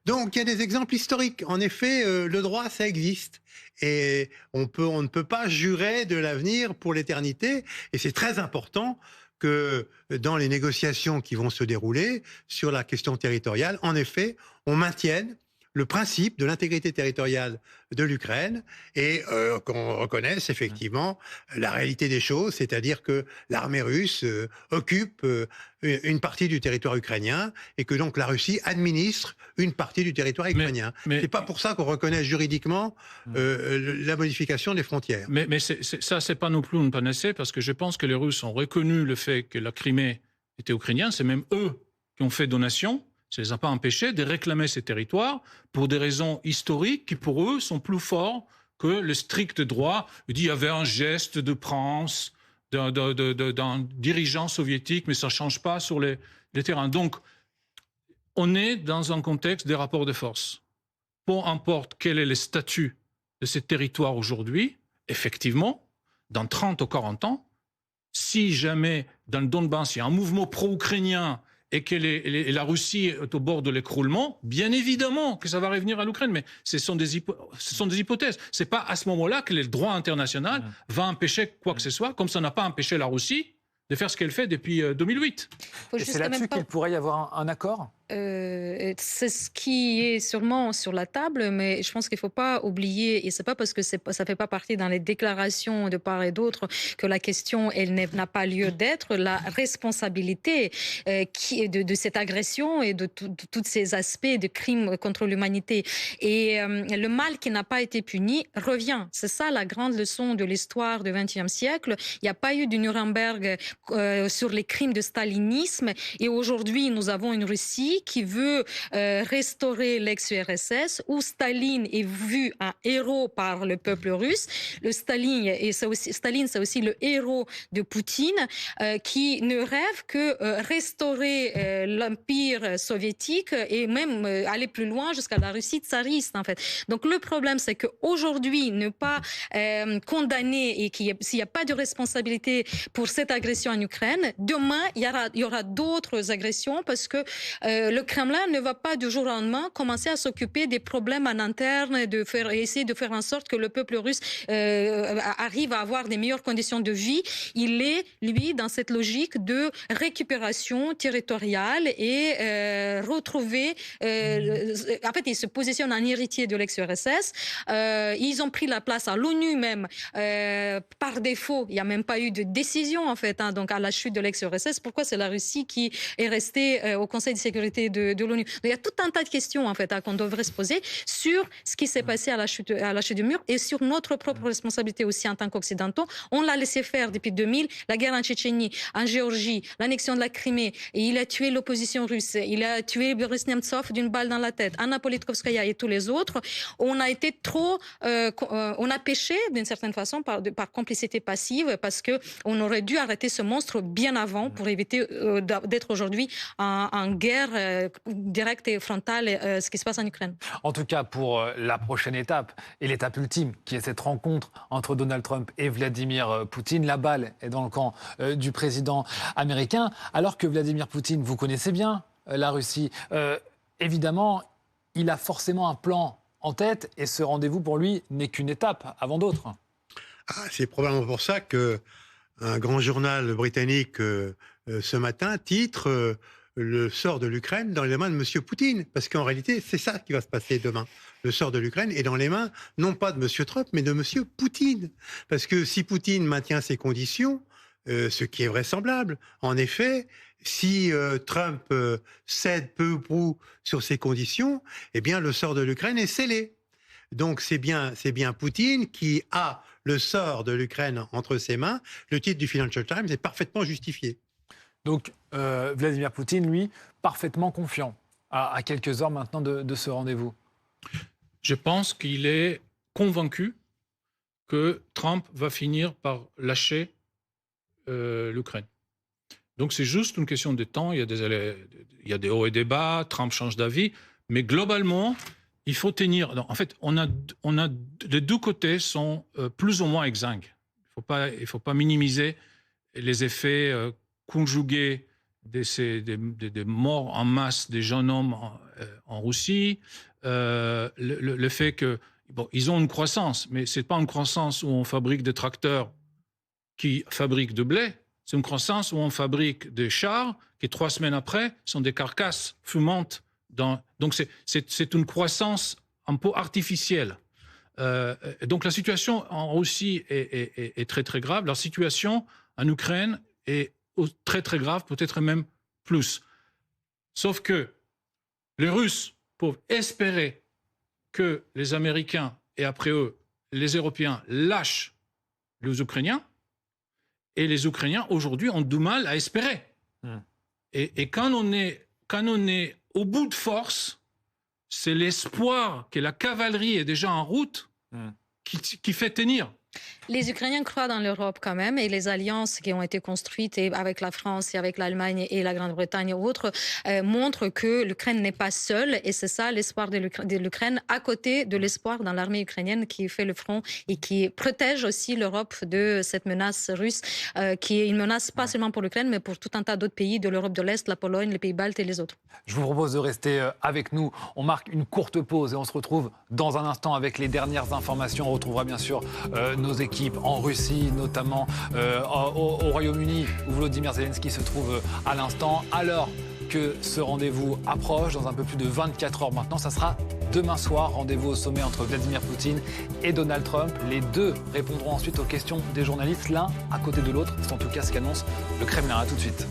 Donc il y a des exemples historiques. En effet, le droit, ça existe. Et on ne peut pas jurer de l'avenir pour l'éternité. Et c'est très important que dans les négociations qui vont se dérouler sur la question territoriale, en effet, on maintienne le principe de l'intégrité territoriale de l'Ukraine et qu'on reconnaisse effectivement la réalité des choses, c'est-à-dire que l'armée russe occupe une partie du territoire ukrainien et que donc la Russie administre une partie du territoire ukrainien. C'est pas pour ça qu'on reconnaît juridiquement la modification des frontières. Mais ça, c'est pas non plus une panacée, parce que je pense que les Russes ont reconnu le fait que la Crimée était ukrainienne. C'est même eux qui ont fait donation. Ça ne les a pas empêchés de réclamer ces territoires pour des raisons historiques qui, pour eux, sont plus forts que le strict droit. Il dit qu'il y avait un geste de prince d'un dirigeant soviétique, mais ça ne change pas sur les terrains. Donc, on est dans un contexte des rapports de force. Peu importe quel est le statut de ces territoires aujourd'hui, effectivement, dans 30 ou 40 ans, si jamais dans le Donbass, il y a un mouvement pro-ukrainien et que la Russie est au bord de l'écroulement, bien évidemment que ça va revenir à l'Ukraine, mais ce sont des hypothèses. Ce n'est pas à ce moment-là que le droit international va empêcher quoi que ce soit, comme ça n'a pas empêché la Russie de faire ce qu'elle fait depuis 2008. Et c'est là-dessus qu'il pourrait y avoir un accord ? C'est ce qui est sûrement sur la table, mais je pense qu'il ne faut pas oublier, et c'est pas parce que ça ne fait pas partie dans les déclarations de part et d'autre que la question n'a pas lieu d'être, la responsabilité de cette agression et de tous ces aspects de crimes contre l'humanité. Et le mal qui n'a pas été puni revient. C'est ça la grande leçon de l'histoire du XXe siècle. Il n'y a pas eu de Nuremberg sur les crimes de stalinisme, et aujourd'hui nous avons une Russie qui veut restaurer l'ex-URSS, où Staline est vu un héros par le peuple russe. Staline, c'est aussi le héros de Poutine, qui ne rêve que restaurer l'empire soviétique et même aller plus loin jusqu'à la Russie tsariste, en fait. Donc le problème, c'est qu'aujourd'hui, ne pas condamner et s'il n'y a pas de responsabilité pour cette agression en Ukraine, demain, il y aura d'autres agressions, parce que le Kremlin ne va pas du jour au lendemain commencer à s'occuper des problèmes en interne et essayer de faire en sorte que le peuple russe arrive à avoir des meilleures conditions de vie. Il est, lui, dans cette logique de récupération territoriale et retrouver... en fait, il se positionne en héritier de l'ex-URSS. Ils ont pris la place à l'ONU même par défaut. Il n'y a même pas eu de décision, en fait, donc à la chute de l'ex-URSS. Pourquoi c'est la Russie qui est restée au Conseil de sécurité de l'ONU. Donc, il y a tout un tas de questions en fait qu'on devrait se poser sur ce qui s'est passé à la chute du mur et sur notre propre responsabilité aussi en tant qu'Occidentaux. On l'a laissé faire depuis 2000, la guerre en Tchétchénie, en Géorgie, l'annexion de la Crimée, et il a tué l'opposition russe, il a tué Boris Nemtsov d'une balle dans la tête, Anna Politkovskaya et tous les autres. On a été trop, on a péché d'une certaine façon par complicité passive, parce que on aurait dû arrêter ce monstre bien avant pour éviter d'être aujourd'hui en guerre directe et frontale ce qui se passe en Ukraine. En tout cas, pour la prochaine étape et l'étape ultime, qui est cette rencontre entre Donald Trump et Vladimir Poutine, la balle est dans le camp du président américain, alors que Vladimir Poutine, vous connaissez bien la Russie, évidemment, il a forcément un plan en tête et ce rendez-vous pour lui n'est qu'une étape avant d'autres. C'est probablement pour ça qu'un grand journal britannique ce matin titre le sort de l'Ukraine dans les mains de M. Poutine. Parce qu'en réalité, c'est ça qui va se passer demain. Le sort de l'Ukraine est dans les mains, non pas de M. Trump, mais de M. Poutine. Parce que si Poutine maintient ses conditions, ce qui est vraisemblable, en effet, si Trump cède peu ou prou sur ses conditions, eh bien, le sort de l'Ukraine est scellé. Donc, c'est bien Poutine qui a le sort de l'Ukraine entre ses mains. Le titre du Financial Times est parfaitement justifié. Donc, Vladimir Poutine, lui, parfaitement confiant à quelques heures maintenant de ce rendez-vous. Je pense qu'il est convaincu que Trump va finir par lâcher l'Ukraine. Donc, c'est juste une question de temps. Il y a des hauts et des bas, Trump change d'avis, mais globalement, il faut tenir... En fait, on a les deux côtés sont plus ou moins exsangues. Il ne faut pas minimiser les effets conjugués des morts en masse des jeunes hommes en Russie, le fait que ils ont une croissance, mais ce n'est pas une croissance où on fabrique des tracteurs qui fabriquent de blé, c'est une croissance où on fabrique des chars qui, 3 semaines après, sont des carcasses fumantes Donc c'est une croissance un peu artificielle. Donc la situation en Russie est très très grave. La situation en Ukraine est très très grave, peut-être même plus. Sauf que les Russes peuvent espérer que les Américains et après eux, les Européens lâchent les Ukrainiens. Et les Ukrainiens, aujourd'hui, ont du mal à espérer. Et quand on est au bout de force, c'est l'espoir que la cavalerie est déjà en route qui fait tenir. Les Ukrainiens croient dans l'Europe quand même et les alliances qui ont été construites avec la France et avec l'Allemagne et la Grande-Bretagne ou autres montrent que l'Ukraine n'est pas seule et c'est ça l'espoir de l'Ukraine à côté de l'espoir dans l'armée ukrainienne qui fait le front et qui protège aussi l'Europe de cette menace russe qui est une menace pas seulement pour l'Ukraine mais pour tout un tas d'autres pays de l'Europe de l'Est, la Pologne, les pays baltes et les autres. Je vous propose de rester avec nous. On marque une courte pause et on se retrouve dans un instant avec les dernières informations. On retrouvera bien sûr nos équipes en Russie, notamment au Royaume-Uni, où Volodymyr Zelensky se trouve à l'instant. Alors que ce rendez-vous approche, dans un peu plus de 24 heures maintenant, ça sera demain soir. Rendez-vous au sommet entre Vladimir Poutine et Donald Trump. Les deux répondront ensuite aux questions des journalistes, l'un à côté de l'autre. C'est en tout cas ce qu'annonce le Kremlin. À tout de suite.